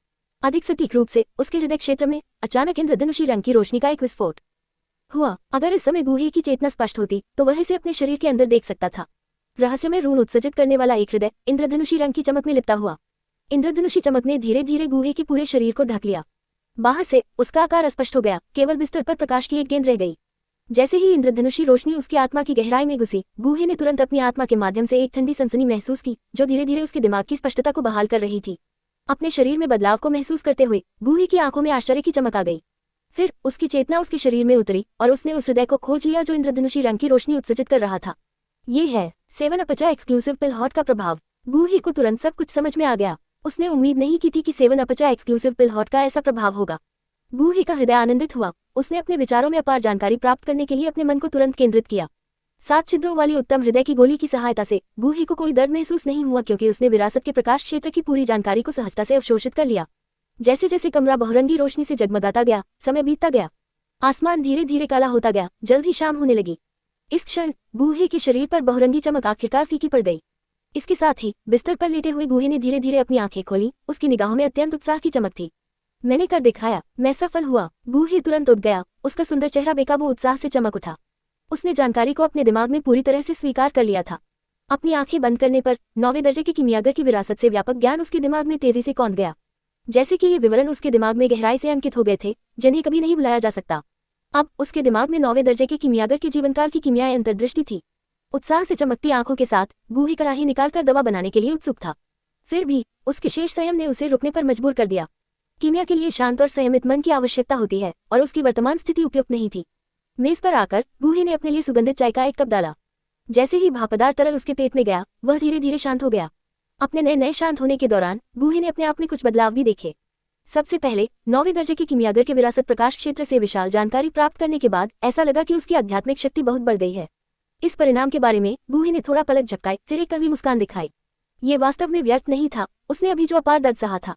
अधिक सटीक रूप से उसके हृदय क्षेत्र में अचानक इंद्रधनुषी रंग की रोशनी का एक विस्फोट हुआ। अगर इस समय गूही की चेतना स्पष्ट होती तो वह इसे अपने शरीर के अंदर देख सकता था। रहस्यमय रून उत्सर्जित करने वाला एक हृदय इंद्रधनुषी रंग की चमक में लिपटा हुआ। इंद्रधनुषी चमक ने धीरे धीरे गूही के पूरे शरीर को ढक लिया। बाहर से उसका आकार अस्पष्ट हो गया, केवल बिस्तर पर प्रकाश की एक गेंद रह गई। जैसे ही इंद्रधनुषी रोशनी उसकी आत्मा की गहराई में घुसी, गूही ने तुरंत अपनी आत्मा के माध्यम से एक ठंडी सनसनी महसूस की, जो धीरे धीरे उसके दिमाग की स्पष्टता को बहाल कर रही थी। अपने शरीर में बदलाव को महसूस करते हुए गूही की आंखों में आश्चर्य की चमक आ गई। फिर उसकी चेतना उसके शरीर में उतरी और उसने उस हृदय को खोज लिया जो इंद्रधनुषी रंग की रोशनी उत्सर्जित कर रहा था। ये है 7UP एक्सक्लूसिव पिल हॉट का प्रभाव। गूही को तुरंत सब कुछ समझ में आ गया। उसने उम्मीद नहीं की थी कि 7UP एक्सक्लूसिव पिल हॉट का ऐसा प्रभाव होगा। गूही का हृदय आनंदित हुआ। उसने अपने विचारों में अपार जानकारी प्राप्त करने के लिए अपने मन को तुरंत केंद्रित किया। 7 छिद्रों वाली उत्तम हृदय की गोली की सहायता से गूही को कोई दर्द महसूस नहीं हुआ, क्योंकि उसने विरासत के प्रकाश क्षेत्र की पूरी जानकारी को सहजता से अवशोषित कर लिया। जैसे जैसे कमरा बहुरंगी रोशनी से जगमगाता गया, समय बीतता गया। आसमान धीरे धीरे काला होता गया, जल्द ही शाम होने लगी। इस क्षण गूही के शरीर पर बहुरंगी चमक आखिरकार फीकी पड़ गई। इसके साथ ही बिस्तर पर लेटे हुए गूही ने धीरे धीरे अपनी आंखें खोली। उसकी निगाहों में अत्यंत उत्साह की चमक थी। मैंने कर दिखाया, मैं सफल हुआ। गूही तुरंत उठ गया। उसका सुंदर चेहरा बेकाबू उत्साह से चमक उठा। उसने जानकारी को अपने दिमाग में पूरी तरह से स्वीकार कर लिया था। अपनी आंखें बंद करने पर 9वें दर्जे के कीमियागर की विरासत से व्यापक ज्ञान उसके दिमाग में तेजी से कौंध गया। जैसे कि ये विवरण उसके दिमाग में गहराई से अंकित हो गए थे, जिन्हें कभी नहीं भुलाया जा सकता। अब उसके दिमाग में 9वें दर्जे के कीमियागर के जीवनकाल की कीमियाई अंतर्दृष्टि थी। उत्साह से चमकती आंखों के साथ गूही कड़ाही निकालकर दवा बनाने के लिए उत्सुक था। फिर भी उसके शेष संयम ने उसे रुकने पर मजबूर कर दिया। कीमिया के लिए शांत और संयमित मन की आवश्यकता होती है और उसकी वर्तमान स्थिति उपयुक्त नहीं थी। मेज पर आकर गूही ने अपने लिए सुगंधित चाय का एक कप डाला। जैसे ही भापदार तरल उसके पेट में गया, वह धीरे धीरे शांत हो गया। अपने नए शांत होने के दौरान गूही ने अपने आप में कुछ बदलाव भी देखे। सबसे पहले 9वें दर्जे के कीमियागर के विरासत प्रकाश क्षेत्र से विशाल जानकारी प्राप्त करने के बाद ऐसा लगा कि उसकी आध्यात्मिक शक्ति बहुत बढ़ गई है। इस परिणाम के बारे में गूही ने थोड़ा पलक झपकाई, फिर एक कड़वी मुस्कान दिखाई। ये वास्तव में व्यर्थ नहीं था। उसने अभी जो अपार दर्द सहा था,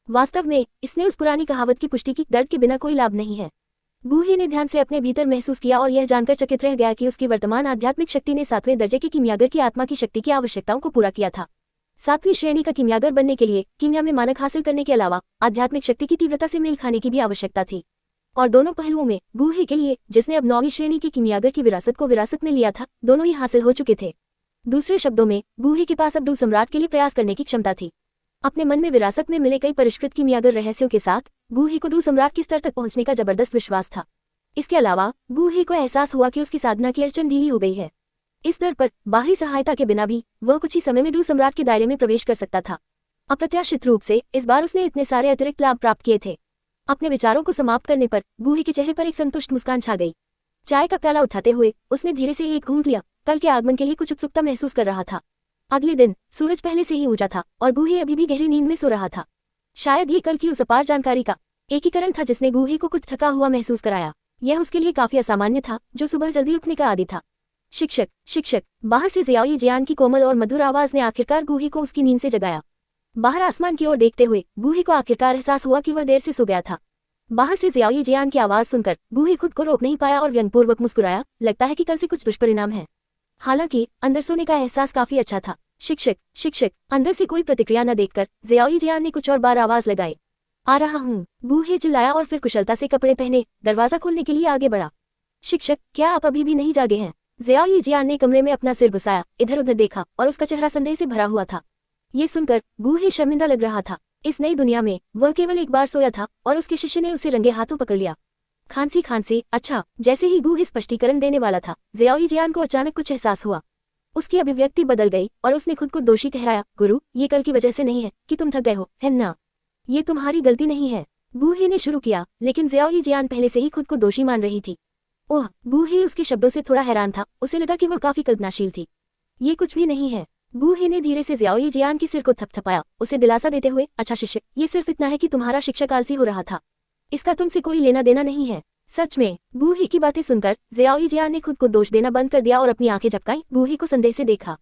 वास्तव में इसने उस पुरानी कहावत की पुष्टि की, दर्द के बिना कोई लाभ नहीं है। गूही ने ध्यान से अपने भीतर महसूस किया और यह जानकर चकित रह गया कि उसकी वर्तमान आध्यात्मिक शक्ति ने 7वें दर्जे के कीमियागर की आत्मा की शक्ति की आवश्यकताओं को पूरा किया था। 7वीं श्रेणी का कीमियागर बनने के लिए कीमिया में मानक हासिल करने के अलावा आध्यात्मिक शक्ति की तीव्रता से मेल खाने की भी आवश्यकता थी। और दोनों पहलुओं में गूही के लिए, जिसने अब 9वीं श्रेणी की कीमियागर की विरासत को विरासत में लिया था, दोनों ही हासिल हो चुके थे। दूसरे शब्दों में, गूही के पास अब डू सम्राट के लिए प्रयास करने की क्षमता थी। अपने मन में विरासत में मिले कई परिष्कृत कीमियागर रहस्यों के साथ गूही को डू सम्राट के स्तर तक पहुंचने का जबरदस्त विश्वास था। इसके अलावा गूही को एहसास हुआ कि उसकी साधना की अड़चन ढीली हो गई है। इस दर पर बाहरी सहायता के बिना भी वह कुछ ही समय में डू सम्राट के दायरे में प्रवेश कर सकता था। अप्रत्याशित रूप से इस बार उसने इतने सारे अतिरिक्त लाभ प्राप्त किए थे। अपने विचारों को समाप्त करने पर गूही के चेहरे पर एक संतुष्ट मुस्कान छा गई। चाय का प्याला उठाते हुए उसने धीरे से एक घूंट लिया। कल के आगमन के लिए कुछ उत्सुकता महसूस कर रहा था। अगले दिन सूरज पहले से ही ऊंचा था और गूही अभी भी गहरी नींद में सो रहा था। शायद ये कल की उस अपार जानकारी का एकीकरण था जिसने गूही को कुछ थका हुआ महसूस कराया। यह उसके लिए काफी असामान्य था, जो सुबह जल्दी उठने का आदी था। शिक्षक, शिक्षक! बाहर से ज़ियाओ जियान की कोमल और मधुर आवाज ने आखिरकार गूही को उसकी नींद से जगाया। बाहर आसमान की ओर देखते हुए गूही को आखिरकार एहसास हुआ कि वह देर से सो गया था। बाहर से ज़ियाओ जियान की आवाज सुनकर गूही खुद को रोक नहीं पाया और व्यंग्यपूर्वक मुस्कुराया। लगता है कि कल से कुछ दुष्परिणाम है। हालांकि अंदर सोने का एहसास काफी अच्छा था। शिक्षक, शिक्षक! अंदर से कोई प्रतिक्रिया न देखकर ज़ियाओ जियान ने कुछ और बार आवाज लगाई। आ रहा हूँ, गूही चिल्लाया और फिर कुशलता से कपड़े पहने दरवाजा खोलने के लिए आगे बढ़ा। शिक्षक, क्या आप अभी भी नहीं जागे हैं? ज़ियाओ जियान ने कमरे में अपना सिर घुसाया, इधर उधर देखा और उसका चेहरा संदेह से भरा हुआ था। ये सुनकर गूही शर्मिंदा लग रहा था। इस नई दुनिया में वह केवल एक बार सोया था और उसके शिष्य ने उसे रंगे हाथों पकड़ लिया। खांसी खांसी, अच्छा। जैसे ही गूही स्पष्टीकरण देने वाला था, ज़ियाओ जियान को अचानक कुछ एहसास हुआ। उसकी अभिव्यक्ति बदल गई और उसने खुद को दोषी ठहराया। गुरु, ये कल की वजह से नहीं है कि तुम थक गए हो, है ना? ये तुम्हारी गलती नहीं है। गूही ने शुरू किया, लेकिन ज़ियाओ जियान पहले से ही खुद को दोषी मान रही थी। ओह! गूही उसके शब्दों से थोड़ा हैरान था। उसे लगा कि वह काफी कल्पनाशील थी। ये कुछ भी नहीं है। गूही ने धीरे से ज़ियाओ जियान के सिर को थपथपाया, उसे दिलासा देते हुए। अच्छा शिष्य, ये सिर्फ इतना है कि तुम्हारा शिक्षक आलसी हो रहा था। इसका तुमसे कोई लेना देना नहीं है। सच में? गूही की बातें सुनकर ज़ियाओ जियान ने खुद को दोष देना बंद कर दिया और अपनी आंखें झपकाई। गूही को संदेह से देखा।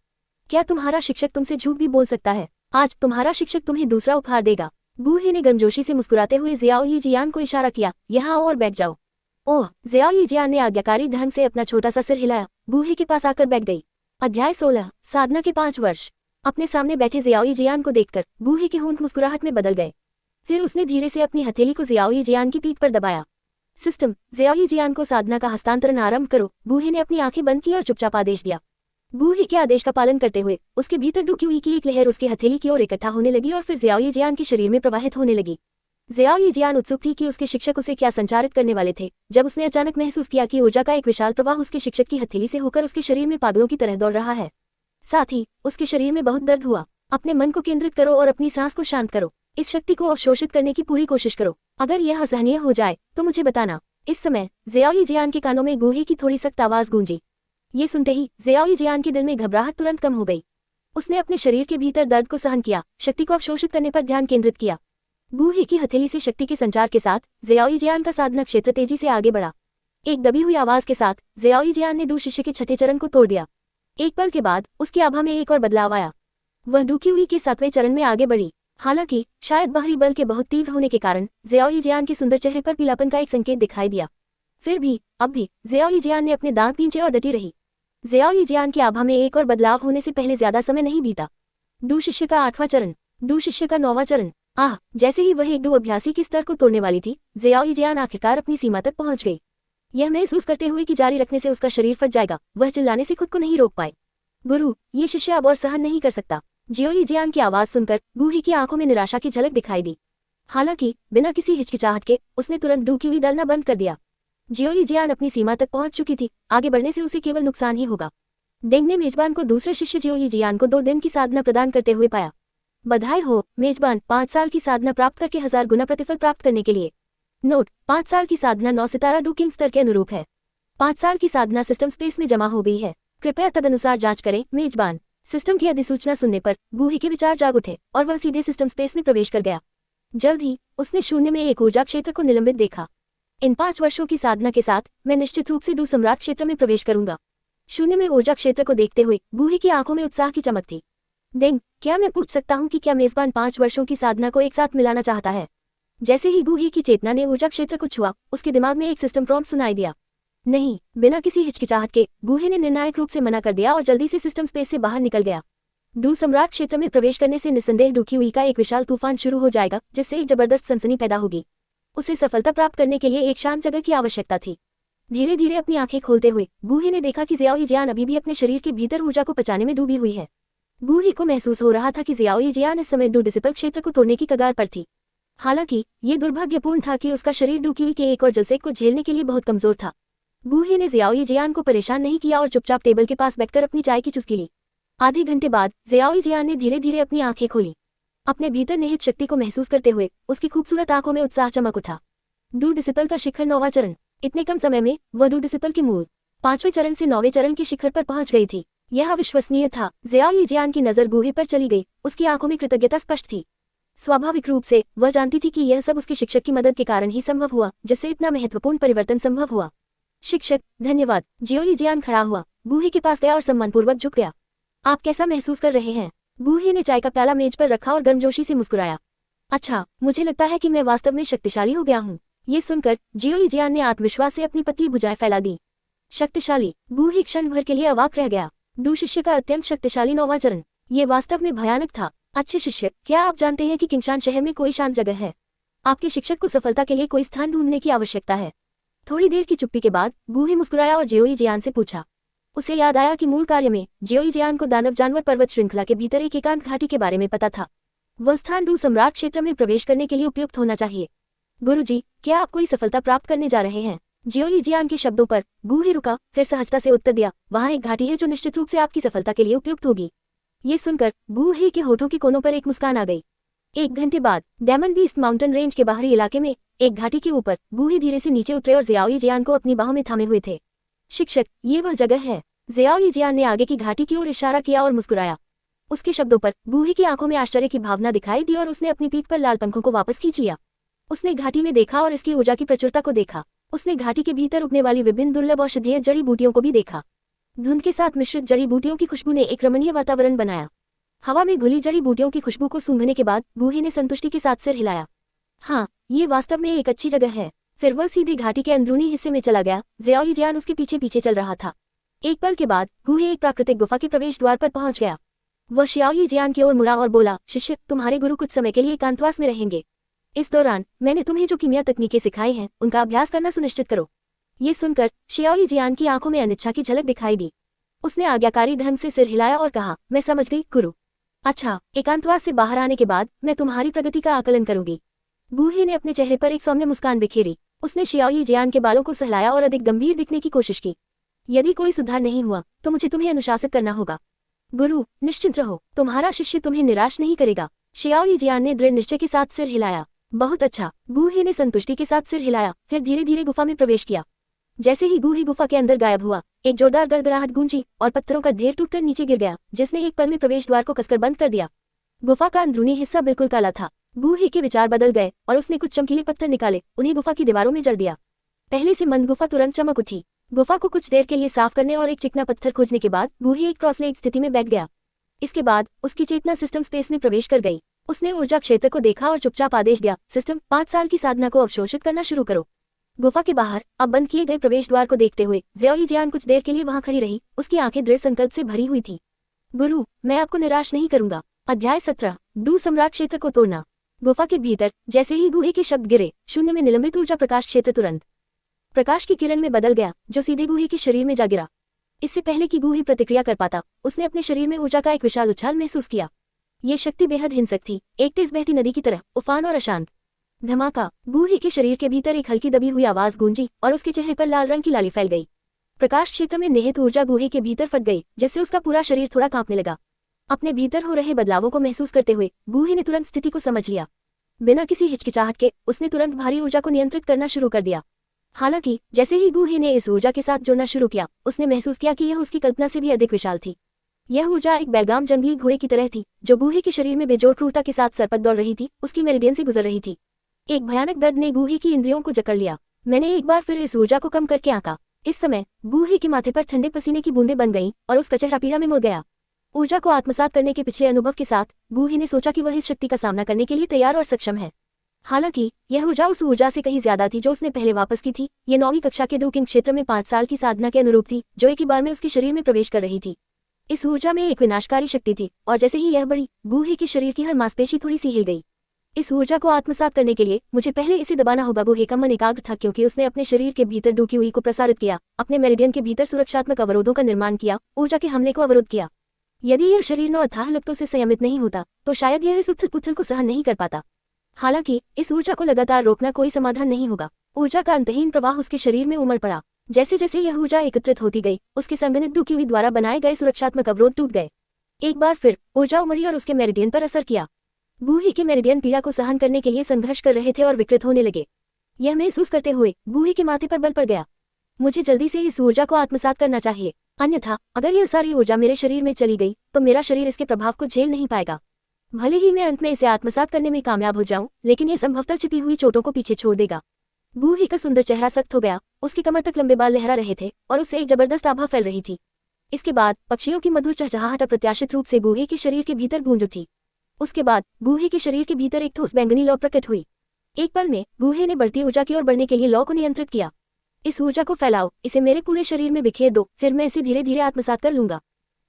क्या तुम्हारा शिक्षक तुमसे झूठ भी बोल सकता है? आज तुम्हारा शिक्षक तुम्हें दूसरा उपहार देगा। गूही ने गर्मजोशी से मुस्कुराते हुए ज़ियाओ जियान को इशारा किया। यहाँ आओ और बैठ जाओ। ओह! ज़ियाओ जियान ने आज्ञाकारी ढंग से अपना छोटा सा सिर हिलाया। गूही के पास आकर बैठ गई। अध्याय 16, साधना के 5 वर्ष। अपने सामने बैठे ज़ियाओ जियान को देखकर गूही के होंठ मुस्कुराहट में बदल गए। फिर उसने धीरे से अपनी हथेली को ज़ियाओ जियान की पीठ पर दबाया। सिस्टम, ज़ियाओ जियान को साधना का हस्तांतरण आरंभ करो। गूही ने अपनी आंखें बंद की और चुपचाप आदेश दिया। गूही के आदेश का पालन करते हुए उसके भीतर डुकी की एक लहर उसकी हथेली की ओर इकट्ठा होने लगी और फिर ज़ियाओ जियान के शरीर में प्रवाहित होने लगी। ज़ियाओ जियान उत्सुक थी कि उसके शिक्षक उसे क्या संचारित करने वाले थे, जब उसने अचानक महसूस किया कि ऊर्जा का एक विशाल प्रवाह उसके शिक्षक की हथेली से होकर उसके शरीर में पागलों की तरह दौड़ रहा है। साथ ही उसके शरीर में बहुत दर्द हुआ। अपने मन को केंद्रित करो और अपनी सांस को शांत करो। इस शक्ति को अवशोषित करने की पूरी कोशिश करो। अगर यह असहनीय हो जाए तो मुझे बताना। इस समय ज़ियाओ जियान के कानों में गूही की थोड़ी सख्त आवाज गूंजी। ये सुनते ही ज़ियाओ जियान के दिल में घबराहट तुरंत कम हो गई। उसने अपने शरीर के भीतर दर्द को सहन किया, शक्ति को अवशोषित करने पर ध्यान केंद्रित किया। गूही की हथेली से शक्ति के संचार के साथ ज़ियाओ जियान का साधना क्षेत्र तेजी से आगे बढ़ा। एक दबी हुई आवाज के साथ ज़ियाओ जियान ने डू शिष्य के छठे चरण को तोड़ दिया। एक पल के बाद उसकी आभा में एक और बदलाव आया। वह डूकी के 7वें चरण में आगे बढ़ी। हालांकि शायद बाहरी बल के बहुत तीव्र होने के कारण ज़ियाओ जियान के सुंदर चेहरे पर पीलापन का एक संकेत दिखाई दिया। फिर भी अब भी ज़ियाओ जियान ने अपने दांत पींचे और डटी रही। ज़ियाओ जियान की आभा में एक और बदलाव होने से पहले ज्यादा समय नहीं बीता। डू शिष्य का 8वां चरण, डू शिष्य का 9वां चरण। जैसे ही वह एक डू अभ्यासी की स्तर को तोड़ने वाली थी, ज़ियाओ जियान आखिरकार अपनी सीमा तक पहुंच गई। यह महसूस करते हुए कि जारी रखने से उसका शरीर फट जाएगा, वह चिल्लाने से खुद को नहीं रोक पाए। गुरु, ये शिष्य अब और सहन नहीं कर सकता। ज़ियाओ जियान की आवाज सुनकर गूही की आंखों में निराशा की झलक दिखाई दी। हालांकि बिना किसी हिचकिचाहट के उसने तुरंत डूकी हुई डालना बंद कर दिया। ज़ियाओ जियान अपनी सीमा तक पहुंच चुकी थी। आगे बढ़ने से उसे केवल नुकसान ही होगा। डेंग ने मेजबान को दूसरे शिष्य ज़ियाओ जियान को 2 दिन की साधना प्रदान करते हुए पाया। बधाई हो मेजबान, 5 साल की साधना प्राप्त करके 1000 गुना प्रतिफल प्राप्त करने के लिए। नोट: 5 साल की साधना 9 सितारा डूकिंग स्तर के अनुरूप है। 5 साल की साधना सिस्टम स्पेस में जमा हो गई है। कृपया तदनुसार जांच करें। मेजबान। सिस्टम की अधिसूचना सुनने पर गूही के विचार जाग उठे और वह सीधे सिस्टम स्पेस में प्रवेश कर गया। जल्द ही उसने शून्य में एक ऊर्जा क्षेत्र को निलंबित देखा। इन 5 वर्षों की साधना के साथ मैं निश्चित रूप से डू सम्राट क्षेत्र में प्रवेश करूंगा। शून्य में ऊर्जा क्षेत्र को देखते हुए गूही की आंखों में उत्साह की चमक थी। डेंग, क्या मैं पूछ सकता हूं कि क्या मेजबान 5 वर्षों की साधना को एक साथ मिलाना चाहता है? जैसे ही गूही की चेतना ने ऊर्जा क्षेत्र को छुआ, उसके दिमाग में एक सिस्टम प्रॉम्प्ट सुनाई दिया। नहीं, बिना किसी हिचकिचाहट के गूही ने निर्णायक रूप से मना कर दिया और जल्दी से सिस्टम स्पेस से बाहर निकल गया। डू सम्राट क्षेत्र में प्रवेश करने से निस्संदेह डूक्यूई का एक विशाल तूफान शुरू हो जाएगा, जिससे एक जबरदस्त सनसनी पैदा होगी। उसे सफलता प्राप्त करने के लिए एक शांत जगह की आवश्यकता थी। धीरे धीरे अपनी आंखें खोलते हुए गूही ने देखा कि ज़ियाओ जियान अभी भी अपने शरीर के भीतर ऊर्जा को पचाने में डूबी हुई है। गूही को महसूस हो रहा था कि ज़ियाओ जियान इस समय डू डिसिपल क्षेत्र को तोड़ने की कगार पर थी। हालांकि ये दुर्भाग्यपूर्ण था कि उसका शरीर डूक्यूई के एक और जलसे को झेलने के लिए बहुत कमजोर था। गूही ने ज़ियाओ जियान को परेशान नहीं किया और चुपचाप टेबल के पास बैठकर अपनी चाय की चुस्की ली। आधे घंटे बाद ज़ियाओ जियान ने धीरे धीरे अपनी आंखें खोली। अपने भीतर निहित शक्ति को महसूस करते हुए उसकी खूबसूरत आंखों में उत्साह चमक उठा। डू डिसिपल का शिखर 9वां चरण। इतने कम समय में वह डू डिसिपल के मूल 5वें चरण से 9वें चरण के शिखर पर पहुंच गई थी। यह अविश्वसनीय था। ज़ियाओ जियान की नजर गूही पर चली गई। उसकी आंखों में कृतज्ञता स्पष्ट थी। स्वाभाविक रूप से वह जानती थी कि यह सब उसके शिक्षक की मदद के कारण ही संभव हुआ, जिससे इतना महत्वपूर्ण परिवर्तन संभव हुआ। शिक्षक, धन्यवाद। ज़ियाओ जियान खड़ा हुआ, गूही के पास गया और सम्मानपूर्वक झुक गया। आप कैसा महसूस कर रहे हैं? गूही ने चाय का प्याला मेज पर रखा और गर्मजोशी से मुस्कुराया। अच्छा, मुझे लगता है कि मैं वास्तव में शक्तिशाली हो गया हूँ। ये सुनकर ज़ियाओ जियान ने आत्मविश्वास से अपनी पतली भुजाएं फैला दी। शक्तिशाली? गूही क्षण भर के लिए अवाक रह गया। डू शिष्य का अत्यंत शक्तिशाली 9वां चरण, ये वास्तव में भयानक था। अच्छे शिष्य, क्या आप जानते हैं कि किंगशान शहर में कोई शांत जगह है? आपके शिक्षक को सफलता के लिए कोई स्थान ढूंढने की आवश्यकता है। थोड़ी देर की चुप्पी के बाद गूही मुस्कुराया और ज़ियाओ जियान से पूछा। उसे याद आया कि मूल कार्य में ज़ियाओ जियान को दानव जानवर पर्वत श्रृंखला के भीतर एक एकांत घाटी के बारे में पता था। वह स्थान डू सम्राट क्षेत्र में प्रवेश करने के लिए उपयुक्त होना चाहिए। गुरुजी, क्या आप कोई सफलता प्राप्त करने जा रहे हैं? ज़ियाओ जियान के शब्दों पर गूही रुका, फिर सहजता से उत्तर दिया, वहाँ एक घाटी है जो निश्चित रूप से आपकी सफलता के लिए उपयुक्त होगी। ये सुनकर गूही के होठों के कोनों पर एक मुस्कान आ गई। 1 घंटे बाद डायमंड बीस्ट माउंटेन रेंज के बाहरी इलाके में एक घाटी के ऊपर गूही धीरे से नीचे उतरे और ज़ियाओ जियान को अपनी बाहों में थामे हुए थे। शिक्षक, ये वह जगह है। ज़ियाओ जियान ने आगे की घाटी की ओर इशारा किया और मुस्कुराया। उसके शब्दों पर गूही की आंखों में आश्चर्य की भावना दिखाई दी और उसने अपनी पीठ पर लाल पंखों को वापस खींच लिया। उसने घाटी में देखा और इसकी ऊर्जा की प्रचुरता को देखा। उसने घाटी के भीतर उगने वाली विभिन्न दुर्लभ औषधीय जड़ी बूटियों को भी देखा। धुंध के साथ मिश्रित जड़ी बूटियों की खुशबू ने एक रमणीय वातावरण बनाया। हवा में घुली जड़ी बूटियों की खुशबू को सूंघने के बाद गूही ने संतुष्टि के साथ सिर हिलाया। हाँ, ये वास्तव में एक अच्छी जगह है। फिर वह सीधे घाटी के अंदरूनी हिस्से में चला गया। ज़ियाओ जियान उसके पीछे पीछे चल रहा था। एक पल के बाद गूही एक प्राकृतिक गुफा के प्रवेश द्वार पर पहुंच गया। वह ज़ियाओ जियान की ओर मुड़ा और बोला, शिष्य, तुम्हारे गुरु कुछ समय के लिए एकांतवास में रहेंगे। इस दौरान मैंने तुम्हें जो कीमिया तकनीकें सिखाई हैं, उनका अभ्यास करना सुनिश्चित करो। ये सुनकर ज़ियाओ जियान की आंखों में अनिच्छा की झलक दिखाई दी। उसने आज्ञाकारी ढंग से सिर हिलाया और कहा, मैं समझ गई गुरु। अच्छा, एकांतवास से बाहर आने के बाद मैं तुम्हारी प्रगति का आकलन करूंगी। गूही ने अपने चेहरे पर एक सौम्य मुस्कान बिखेरी। उसने ज़ियाओ जियान के बालों को सहलाया और अधिक गंभीर दिखने की कोशिश की। यदि कोई सुधार नहीं हुआ तो मुझे तुम्हें अनुशासित करना होगा। गुरु, निश्चिंत रहो, तुम्हारा शिष्य तुम्हें निराश नहीं करेगा। ज़ियाओ जियान ने दृढ़ निश्चय के साथ सिर हिलाया। बहुत अच्छा। गूही ने संतुष्टि के साथ सिर हिलाया, फिर धीरे धीरे गुफा में प्रवेश किया। जैसे ही गूही गुफा के अंदर गायब हुआ, एक जोरदार गड़गड़ाहट गूंजी और पत्थरों का ढेर टूटकर नीचे गिर गया, जिसने एक पल में प्रवेश द्वार को कसकर बंद कर दिया। गुफा का अंदरूनी हिस्सा बिल्कुल काला था। गूही के विचार बदल गए और उसने कुछ चमकीले पत्थर निकाले, उन्हें गुफा की दीवारों में जड़ दिया। पहले से मंद गुफा तुरंत चमक उठी। गुफा को कुछ देर के लिए साफ करने और एक चिकना पत्थर खोजने के बाद गूही एक क्रॉसलेग स्थिति में बैठ गया। इसके बाद उसकी चेतना सिस्टम स्पेस में प्रवेश कर गई। उसने ऊर्जा क्षेत्र को देखा और चुपचाप आदेश दिया, सिस्टम 5 साल की साधना को अवशोषित करना शुरू करो। गुफा के बाहर अब बंद किए गए प्रवेश द्वार को देखते हुए ज़ियाओ जियान कुछ देर के लिए वहां खड़ी रही। उसकी आंखें दृढ़ संकल्प से भरी हुई थी। गुरु, मैं आपको निराश नहीं करूंगा। अध्याय 17, डू सम्राट क्षेत्र को तोड़ना। गुफा के भीतर जैसे ही गूही के शब्द गिरे, शून्य में निलंबित ऊर्जा प्रकाश क्षेत्र तुरंत प्रकाश की किरण में बदल गया, जो सीधे गूही के शरीर में जा गिरा। इससे पहले कि गूही प्रतिक्रिया कर पाता, उसने अपने शरीर में ऊर्जा का एक विशाल उछाल महसूस किया। ये शक्ति बेहद हिंसक थी, एक तेज बहती नदी की तरह, उफान और अशांत। धमाका। गूही के शरीर के भीतर एक हल्की दबी हुई आवाज गूंजी और उसके चेहरे पर लाल रंग की लाली फैल गई। प्रकाश क्षेत्र में निहित ऊर्जा गूही के भीतर फट गई, जिससे उसका पूरा शरीर थोड़ा कांपने लगा। अपने भीतर हो रहे बदलावों को महसूस करते हुए गूही ने तुरंत स्थिति को समझ लिया। बिना किसी हिचकिचाहट के उसने तुरंत भारी ऊर्जा को नियंत्रित करना शुरू कर दिया। हालांकि जैसे ही गूही ने इस ऊर्जा के साथ जुड़ना शुरू किया, उसने महसूस किया कि यह उसकी कल्पना से भी अधिक विशाल थी। यह ऊर्जा एक बेलगाम जंगली घोड़े की तरह थी, जो गूही के शरीर में बेजोड़ क्रूरता के साथ सरपट दौड़ रही थी, उसकी मेरिडियन से गुजर रही थी। एक भयानक दर्द ने गूही की इंद्रियों को जकड़ लिया। मैंने एक बार फिर इस ऊर्जा को कम करके आंका। इस समय गूही के माथे पर ठंडे पसीने की बूंदें बन गईं और उसका चेहरा पीड़ा में मुड़ गया। ऊर्जा को आत्मसात करने के पिछले अनुभव के साथ गूही ने सोचा कि वह इस शक्ति का सामना करने के लिए तैयार और सक्षम है। हालांकि यह ऊर्जा उस ऊर्जा से कहीं ज्यादा थी जो उसने पहले वापस की थी। ये 9वीं कक्षा के डूकिंग क्षेत्र में 5 साल की साधना के अनुरूप थी, जो एक ही बार में उसके शरीर में प्रवेश कर रही थी। इस ऊर्जा में एक विनाशकारी शक्ति थी, और जैसे ही यह बढ़ी, गूहे के शरीर की हर मांसपेशी थोड़ी सी हिल गई। इस ऊर्जा को आत्मसात करने के लिए मुझे पहले इसे दबाना होगा। गूहे का मन एकाग्र था, क्योंकि उसने अपने शरीर के भीतर डूकी हुई को प्रसारित किया, अपने मेरिडियन के भीतर सुरक्षात्मक अवरोधों का निर्माण किया, ऊर्जा के हमले को अवरोध किया। यदि यह शरीर 9 अथाह लपटों से संयमित नहीं होता, तो शायद यह इस उथल पुथल को सहन नहीं कर पाता। हालांकि इस ऊर्जा को लगातार रोकना कोई समाधान नहीं होगा। ऊर्जा का अंतहीन प्रवाह उसके शरीर में उमड़ पड़ा। जैसे जैसे यह ऊर्जा एकत्रित होती गई, उसके संगठित डूकी हुई द्वारा बनाए गए सुरक्षात्मक अवरोध टूट गए। एक बार फिर ऊर्जा उमड़ी और उसके मेरिडियन पर असर किया। गूहे के मेरिडियन पीड़ा को सहन करने के लिए संघर्ष कर रहे थे और विकृत होने लगे। यह महसूस करते हुए गूहे के माथे पर बल पड़ गया। मुझे जल्दी से इस ऊर्जा को आत्मसात करना चाहिए, अन्यथा अगर यह सारी ऊर्जा मेरे शरीर में चली गई तो मेरा शरीर इसके प्रभाव को झेल नहीं पाएगा। भले ही मैं अंत में इसे आत्मसात करने में कामयाब हो जाऊं, लेकिन यह संभवतः छिपी हुई चोटों को पीछे छोड़ देगा। गूहे का सुंदर चेहरा सख्त हो गया, उसकी कमर तक लंबे बाल लहरा रहे थे और उससे एक जबरदस्त आभा फैल रही थी। इसके बाद पक्षियों की मधुर चहचहाहट अप्रत्याशित रूप से गूहे के शरीर के भीतर गूंज उठी। उसके बाद गूहे के शरीर के भीतर एक ठोस बैंगनी लौ प्रकट हुई। एक पल में गूहे ने बढ़ती ऊर्जा की ओर बढ़ने के लिए लौ को नियंत्रित किया। इस ऊर्जा को फैलाओ, इसे मेरे पूरे शरीर में बिखेर दो, फिर मैं इसे धीरे धीरे आत्मसात कर लूंगा।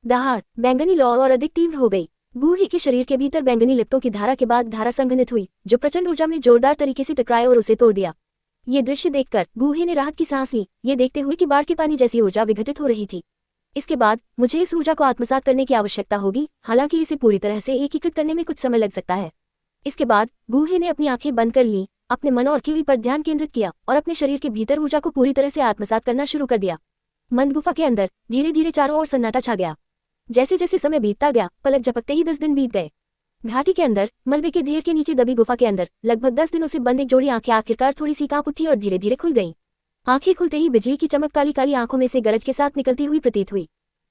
दहाड़ बैंगनी लौ और अधिक तीव्र हो गई। गूहे के शरीर के भीतर बैंगनी लिप्टों की धारा के बाद धारा संघनित हुई, जो प्रचंड ऊर्जा में जोरदार तरीके से टकराए और उसे तोड़ दिया। ये दृश्य देखकर गूहे ने राहत की सांस ली, ये देखते हुए कि बाढ़ के पानी जैसी ऊर्जा विघटित हो रही थी। इसके बाद मुझे इस ऊर्जा को आत्मसात करने की आवश्यकता होगी, हालांकि इसे पूरी तरह से एकीकृत करने में कुछ समय लग सकता है। इसके बाद गूहे ने अपनी आंखें बंद कर ली, अपने मन और किवी पर ध्यान केंद्रित किया और अपने शरीर के भीतर ऊर्जा को पूरी तरह से आत्मसात करना शुरू कर दिया। मंद गुफा के अंदर धीरे धीरे चारों ओर सन्नाटा छा गया। जैसे जैसे समय बीतता गया, पलक झपकते ही 10 दिन बीत गए। घाटी के अंदर मलबे के ढेर के नीचे दबी गुफा के अंदर लगभग 10 दिनों से बंद एक जोड़ी आंखें आखिरकार थोड़ी सी कांप उठी और धीरे धीरे खुल गईं। आंखें खुलते ही बिजली की चमक काली काली आंखों में से गरज के साथ निकलती हुई प्रतीत हुई।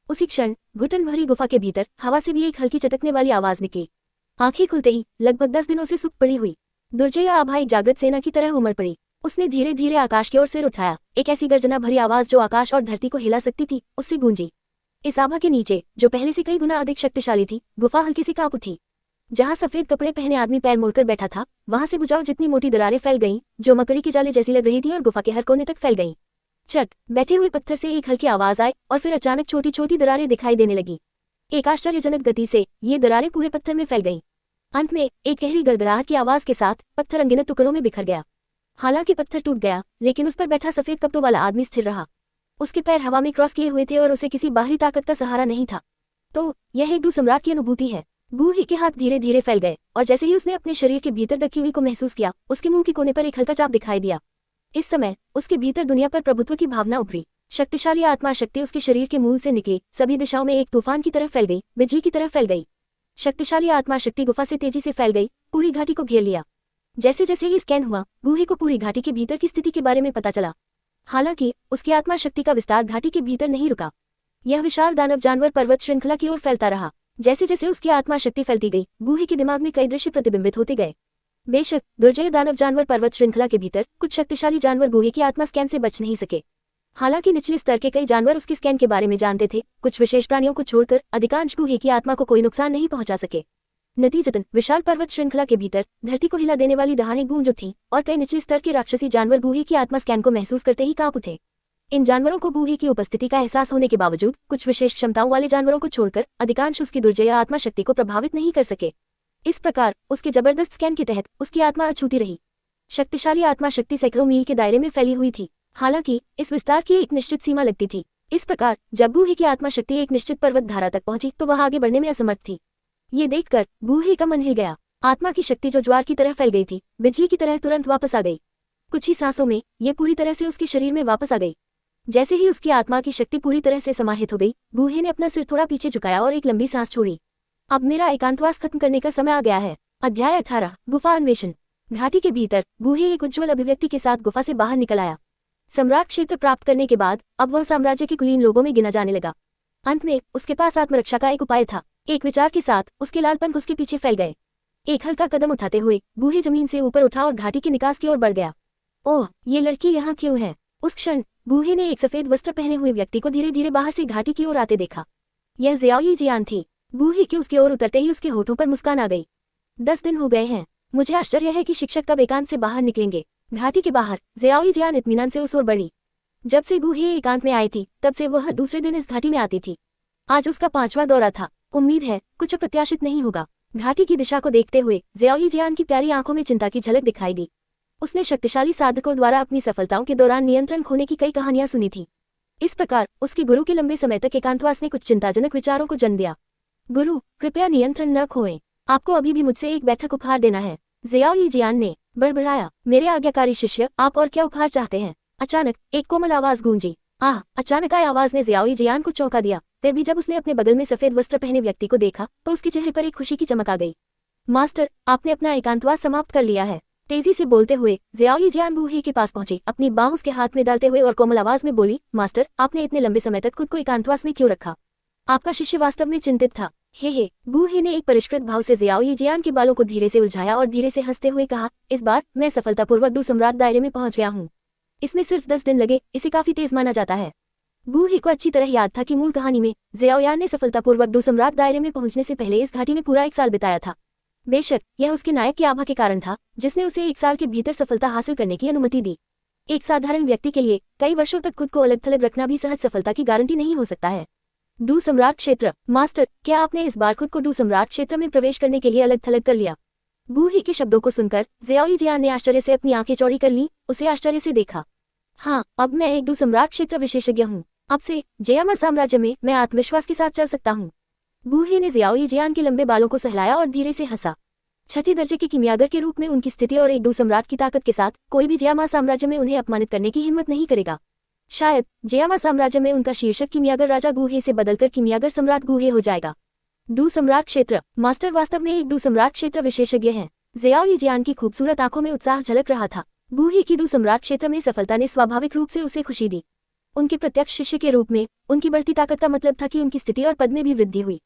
उसी क्षण घुटन भरी गुफा के भीतर हवा से भी एक हल्की चटकने वाली आवाज निकली। आंखें खुलते ही लगभग 10 दिनों से सुख पड़ी हुई दुर्जय आभा एक जागृत सेना की तरह उमड़ पड़ी। उसने धीरे धीरे आकाश की ओर सिर उठाया। एक ऐसी गर्जना भरी आवाज जो आकाश और धरती को हिला सकती थी, उससे गूंजी। इस आभा के नीचे, जो पहले से कई गुना अधिक शक्तिशाली थी, गुफा हल्की सी कांप उठी। जहां सफेद कपड़े पहने आदमी पैर मोड़कर बैठा था, वहां से बुझाओ जितनी मोटी दरारें फैल गईं, जो मकड़ी की जाले जैसी लग रही थी और गुफा के हर कोने तक फैल गईं। चट बैठे हुए पत्थर से एक हल्की आवाज आई और फिर अचानक छोटी छोटी दरारें दिखाई देने लगी। एक आश्चर्यजनक गति से ये दरारें पूरे पत्थर में फैल गईं। अंत में एक गहरी गड़गड़ाहट की आवाज के साथ पत्थर अनगिनत टुकड़ों में बिखर गया। हालांकि पत्थर टूट गया, लेकिन उस पर बैठा सफेद कपड़ों वाला आदमी स्थिर रहा। उसके पैर हवा में क्रॉस किए हुए थे और उसे किसी बाहरी ताकत का सहारा नहीं था। तो यह एक सम्राट की अनुभूति है। गूहे के हाथ धीरे धीरे फैल गए और जैसे ही उसने अपने शरीर के भीतर दबी हुई को महसूस किया, उसके मुंह के कोने पर एक हल्का चाप दिखाई दिया। इस समय उसके भीतर दुनिया पर प्रभुत्व की भावना उभरी। शक्तिशाली आत्मा शक्ति उसके शरीर के मूल से निकली, सभी दिशाओं में एक तूफान की तरह फैल गई, बिजली की तरह फैल गई। शक्तिशाली आत्मा शक्ति गुफा से तेजी से फैल गई, पूरी घाटी को घेर लिया। जैसे जैसे ये स्कैन हुआ, गूहे को पूरी घाटी के भीतर की स्थिति के बारे में पता चला। हालांकि उसकी आत्मा शक्ति का विस्तार घाटी के भीतर नहीं रुका। यह विशाल दानव जानवर पर्वत श्रृंखला की ओर फैलता रहा। जैसे जैसे उसकी आत्मा शक्ति फैलती गई, गूहे के दिमाग में कई दृश्य प्रतिबिंबित होते गए। बेशक दुर्जय दानव जानवर पर्वत श्रृंखला के भीतर कुछ शक्तिशाली जानवर गूहे की आत्मा स्कैन से बच नहीं सके। हालांकि निचले स्तर के कई जानवर उसके स्कैन के बारे में जानते थे। कुछ विशेष प्राणियों को छोड़कर अधिकांश गूहे की आत्मा को कोई नुकसान नहीं पहुंचा सके। नतीजतन विशाल पर्वत श्रृंखला के भीतर धरती को हिला देने वाली दहाड़ें गूंज उठी और कई निचले स्तर के राक्षसी जानवर गूहे की आत्मा स्कैन को महसूस करते ही कांप उठे। इन जानवरों को गूहे की उपस्थिति का एहसास होने के बावजूद कुछ विशेष क्षमताओं वाले जानवरों को छोड़कर अधिकांश उसकी दुर्जय आत्मा शक्ति को प्रभावित नहीं कर सके। इस प्रकार उसके जबरदस्त स्कैन के तहत उसकी आत्मा अछूती रही। शक्तिशाली आत्मा शक्ति सैकड़ों मील के दायरे में फैली हुई थी। हालांकि इस विस्तार की एक निश्चित सीमा लगती थी। इस प्रकार जब गूहे की आत्मा शक्ति एक निश्चित पर्वत धारा तक पहुंची तो वह आगे बढ़ने में असमर्थ थी। ये देखकर गूहे का मन हिल गया। आत्मा की शक्ति जो ज्वार की तरह फैल गई थी, बिजली की तरह तुरंत वापस आ गई। कुछ ही सांसों में ये पूरी तरह से उसके शरीर में वापस आ गई। जैसे ही उसकी आत्मा की शक्ति पूरी तरह से समाहित हो गई, गूहे ने अपना सिर थोड़ा पीछे झुकाया और एक लंबी सांस छोड़ी। अब मेरा एकांतवास खत्म करने का समय आ गया है। अध्याय 18 गुफा अन्वेषण। घाटी के भीतर गूहे एक उज्ज्वल अभिव्यक्ति के साथ गुफा से बाहर निकल आया। सम्राट क्षेत्र प्राप्त करने के बाद अब वह साम्राज्य के कुलीन लोगों में गिना जाने लगा। अंत में उसके पास आत्मरक्षा का एक उपाय था। एक विचार के साथ उसके लाल पंख उसके पीछे फैल गए। एक हल्का कदम उठाते हुए गूहे जमीन से ऊपर उठा और घाटी के निकास की ओर बढ़ गया। ओह, ये लड़की यहाँ क्यों है? उस क्षण गूहे ने एक सफेद वस्त्र पहने हुए व्यक्ति को धीरे धीरे बाहर से घाटी की ओर आते देखा। यह ज़ियाओ जियान थी। गूहे के उसकी ओर उतरते ही उसके होठों पर मुस्कान आ गई। 10 दिन हो गए हैं। मुझे आश्चर्य है कि शिक्षक कब एकांत से बाहर निकलेंगे। घाटी के बाहर ज़ियाओ जियान इत्मीनान से उस ओर बढ़ी। जब से गूहे एकांत में आई थी तब से वह दूसरे दिन इस घाटी में आती थी। आज उसका 5वां दौरा था। उम्मीद है कुछ अप्रत्याशित नहीं होगा। घाटी की दिशा को देखते हुए ज़ियाओ जियान की प्यारी आंखों में चिंता की झलक दिखाई दी। उसने शक्तिशाली साधकों द्वारा अपनी सफलताओं के दौरान नियंत्रण खोने की कई कहानियां सुनी थी। इस प्रकार उसके गुरु के लंबे समय तक एकांतवास ने कुछ चिंताजनक विचारों को जन्म दिया। गुरु, कृपया नियंत्रण न खोएं। आपको अभी भी मुझसे एक बैठक उपहार देना है, ज़ियाओ जियान ने बड़बड़ाया। मेरे आज्ञाकारी शिष्य, आप और क्या उपहार चाहते हैं? अचानक एक कोमल आवाज गूंजी। आह! अचानक आई आवाज ने ज़ियाओ जियान को चौंका दिया। फिर भी जब उसने अपने बगल में सफेद वस्त्र पहने व्यक्ति को देखा तो उसके चेहरे पर एक खुशी की चमक आ गई। मास्टर, आपने अपना एकांतवास समाप्त कर लिया है। तेजी से बोलते हुए ज़ियाओ जियान बूहे के पास पहुंची, अपनी बाँह उसके हाथ में डालते हुए और कोमल आवाज में बोली, मास्टर, आपने इतने लंबे समय तक खुद को एकांतवास में क्यों रखा? आपका शिष्य वास्तव में चिंतित था। हे, बूहे ने एक परिष्कृत भाव से ज़ियाओ जियान के बालों को धीरे से उलझाया और धीरे से हंसते हुए कहा, इस बार मैं सफलतापूर्वक दू सम्राट दायरे में पहुंच गया हूँ। इसमें सिर्फ 10 दिन लगे, इसे काफी तेज माना जाता है। बूहे को अच्छी तरह याद था कि मूल कहानी में ज़ियाओ यान ने सफलतापूर्वक दू सम्राट दायरे में पहुंचने से पहले इस घाटी में पूरा 1 साल बिताया था। बेशक यह उसके नायक की आभा के कारण था जिसने उसे 1 साल के भीतर सफलता हासिल करने की अनुमति दी। एक साधारण व्यक्ति के लिए कई वर्षों तक खुद को अलग थलग रखना भी सहज सफलता की गारंटी नहीं हो सकता है। डू सम्राट क्षेत्र। मास्टर, क्या आपने इस बार खुद को डू सम्राट क्षेत्र में प्रवेश करने के लिए अलग थलग कर लिया? बूहे के शब्दों को सुनकर ज़ियाओ जियान ने आश्चर्य से अपनी आंखें चौड़ी कर ली, उसे आश्चर्य से देखा। हाँ, अब मैं एक डू सम्राट क्षेत्र विशेषज्ञ हूँ। अब से जियामा साम्राज्य में मैं आत्मविश्वास के साथ चल सकता हूँ। बूहे ने ज़ियाओ जियान के लंबे बालों को सहलाया और धीरे से हंसा। छठे दर्जे के कीमियागर के रूप में उनकी स्थिति और एक डू सम्राट की ताकत के साथ कोई भी जियामा साम्राज्य में उन्हें अपमानित करने की हिम्मत नहीं करेगा। शायद जियामा साम्राज्य में उनका शीर्षक कीमियागर राजा गूहे से बदलकर कीमियागर सम्राट गूहे हो जाएगा। डू सम्राट क्षेत्र। मास्टर वास्तव में एक डू सम्राट क्षेत्र विशेषज्ञ हैं। ज़ियाओ जियान की खूबसूरत आंखों में उत्साह झलक रहा था। गूहे की डू सम्राट क्षेत्र में सफलता ने स्वाभाविक रूप से उसे खुशी दी। उनके प्रत्यक्ष शिष्य के रूप में उनकी बढ़ती ताकत का मतलब था कि उनकी स्थिति और पद में भी वृद्धि हुई।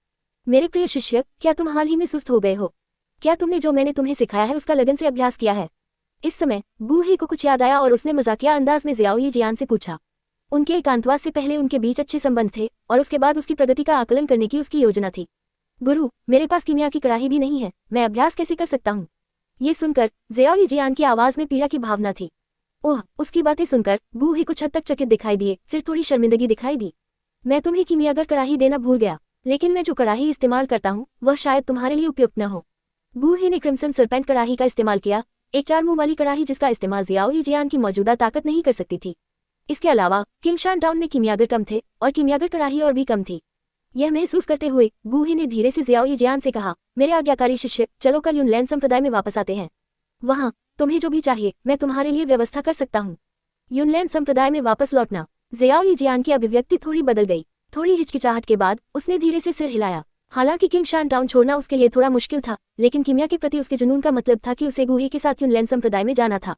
मेरे प्रिय शिष्य, क्या तुम हाल ही में सुस्त हो गए हो? क्या तुमने जो मैंने तुम्हें सिखाया है उसका लगन से अभ्यास किया है? इस समय बूहे को कुछ याद आया और उसने मजाकिया अंदाज में ज़ियाओ जियान से पूछा। उनके एकांतवास से पहले उनके बीच अच्छे संबंध थे और उसके बाद उसकी प्रगति का आकलन करने की उसकी योजना थी। गुरु, मेरे पास कीमिया की कड़ाही भी नहीं है, मैं अभ्यास कैसे कर सकता हूँ? ये सुनकर ज़ियाओ जियान की आवाज में पीड़ा की भावना थी। ओह! उसकी बातें सुनकर बूहे कुछ हद तक चकित दिखाई दिए, फिर थोड़ी शर्मिंदगी दिखाई दी। मैं तुम्हें कीमियागर कड़ाही देना भूल गया, लेकिन मैं जो कड़ाही इस्तेमाल करता हूँ वह शायद तुम्हारे लिए उपयुक्त न हो। बूहे ने क्रिम्सन सरपेंट कड़ाही का इस्तेमाल किया, एक 4 मुंह वाली कड़ाही जिसका इस्तेमाल ज़ियाओ जियान की मौजूदा ताकत नहीं कर सकती थी। इसके अलावा किंगशान टाउन में कीमियागर कम थे और कीमियागर कड़ाही और भी कम थी। यह महसूस करते हुए बूहे ने धीरे से ज़ियाओ जियान से कहा, मेरे आज्ञाकारी शिष्य, चलो कल यूनलैन संप्रदाय में वापस आते हैं। वहाँ तुम्हें जो भी चाहिए मैं तुम्हारे लिए व्यवस्था कर सकता हूँ। यूनलैन संप्रदाय में वापस लौटना। ज़ियाओ जियान की अभिव्यक्ति थोड़ी बदल गई। थोड़ी हिचकिचाहट के बाद उसने धीरे से सिर हिलाया। हालांकि किंगशान टाउन छोड़ना उसके लिए थोड़ा मुश्किल था, लेकिन कीमिया के प्रति उसके जुनून का मतलब था कि उसे गूहे के साथ यूनलैन संप्रदाय में जाना था।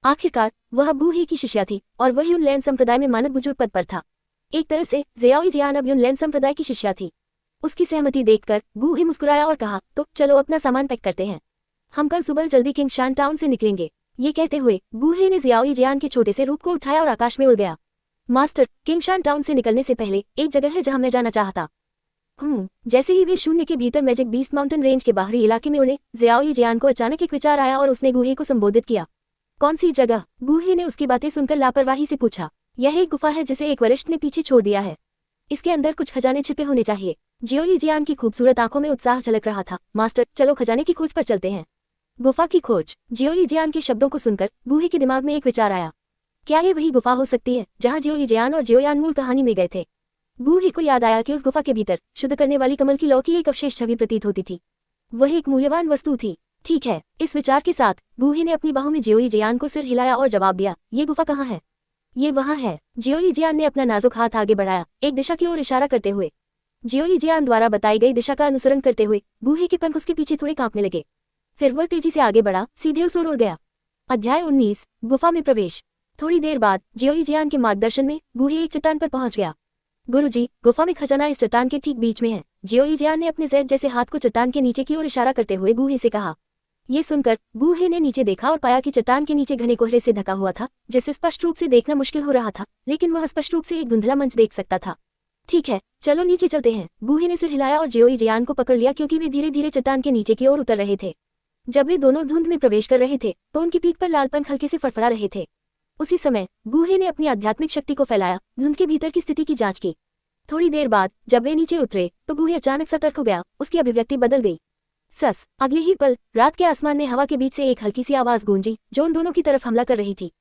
आखिरकार वह बूहे की शिष्या थी और वह यूनलैन संप्रदाय में मानद बुजुर्ग पद पर था। एक तरह से ज़ियाओ जियान अब यूनलैन संप्रदाय की शिष्या थी। उसकी सहमति देखकर बूहे मुस्कुराया और कहा, तो चलो अपना सामान पैक करते हैं, हम कल सुबह जल्दी किंगशान टाउन से निकलेंगे। ये कहते हुए बूहे ने ज़ियाओ जियान के छोटे से रूप को उठाया और आकाश में उड़ गया। मास्टर, किंगशान टाउन से निकलने से पहले एक जगह है जहां मैं जाना चाहता हूँ। जैसे ही वे शून्य के भीतर मैजिक बीस्ट माउंटेन रेंज के बाहरी इलाके में उड़े, ज़ियाओ जियान को अचानक एक विचार आया और उसने गूहे को संबोधित किया। कौन सी जगह? बूहे ने उसकी बातें सुनकर लापरवाही से पूछा। यह एक गुफा है जिसे एक वरिष्ठ ने पीछे छोड़ दिया है। इसके अंदर कुछ खजाने छिपे होने चाहिए। ज़ियाओ जियान की खूबसूरत आंखों में उत्साह झलक रहा था। मास्टर, चलो खजाने की खोज पर चलते हैं। गुफा की खोज। ज़ियाओ जियान के शब्दों को सुनकर बूहे के दिमाग में एक विचार आया। क्या ये वही गुफा हो सकती है जहाँ ज़ियाओ जियान और जियोयान मूल कहानी में गए थे? बूहे को याद आया कि उस गुफा के भीतर शुद्ध करने वाली कमल की लौ की एक अवशेष छवि प्रतीत होती थी। वह एक मूल्यवान वस्तु थी। ठीक है, इस विचार के साथ बूहे ने अपनी बाहों में ज़ियाओ जियान को सिर हिलाया और जवाब दिया, ये गुफा कहाँ है? ये वहाँ है। ज़ियाओ जियान ने अपना नाजुक हाथ आगे बढ़ाया, एक दिशा की ओर इशारा करते हुए। ज़ियाओ जियान द्वारा बताई गई दिशा का अनुसरण करते हुए बूहे के पंख उसके पीछे थोड़े कांपने लगे। फिर वह तेजी से आगे बढ़ा, सीधे उस ओर उड़ गया। अध्याय 19, गुफा में प्रवेश। थोड़ी देर बाद ज़ियाओ जियान के मार्गदर्शन में बूहे एक चट्टान पर पहुंच गया। गुरुजी, गुफा में खजाना इस चट्टान के ठीक बीच में है। ज़ियाओ जियान ने अपने जेड जैसे हाथ को चट्टान के नीचे की ओर इशारा करते हुए बूहे से कहा। ये सुनकर बूहे ने नीचे देखा और पाया कि चट्टान के नीचे घने कोहरे से ढका हुआ था, जिसे स्पष्ट रूप से देखना मुश्किल हो रहा था, लेकिन वह स्पष्ट रूप से एक धुंधला मंच देख सकता था। ठीक है, चलो नीचे चलते हैं। बूहे ने सिर हिलाया और ज़ियाओ जियान को पकड़ लिया क्योंकि वे धीरे धीरे चट्टान के नीचे की ओर उतर रहे थे। जब वे दोनों धुंध में प्रवेश कर रहे थे तो उनकी पीठ पर लालपन हल्के से फड़फड़ा रहे थे। उसी समय बूहे ने अपनी आध्यात्मिक शक्ति को फैलाया, धुंध के भीतर की स्थिति की जांच की। थोड़ी देर बाद जब वे नीचे उतरे तो बूहे अचानक सतर्क हो गया, उसकी अभिव्यक्ति बदल गई। सस अगले ही पल रात के आसमान में हवा के बीच से एक हल्की सी आवाज गूंजी जो उन दोनों की तरफ हमला कर रही थी।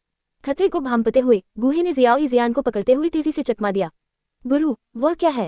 खतरे को भांपते हुए बूहे ने जियाओ जियान को पकड़ते हुए तेजी से चकमा दिया। गुरु, वह क्या है?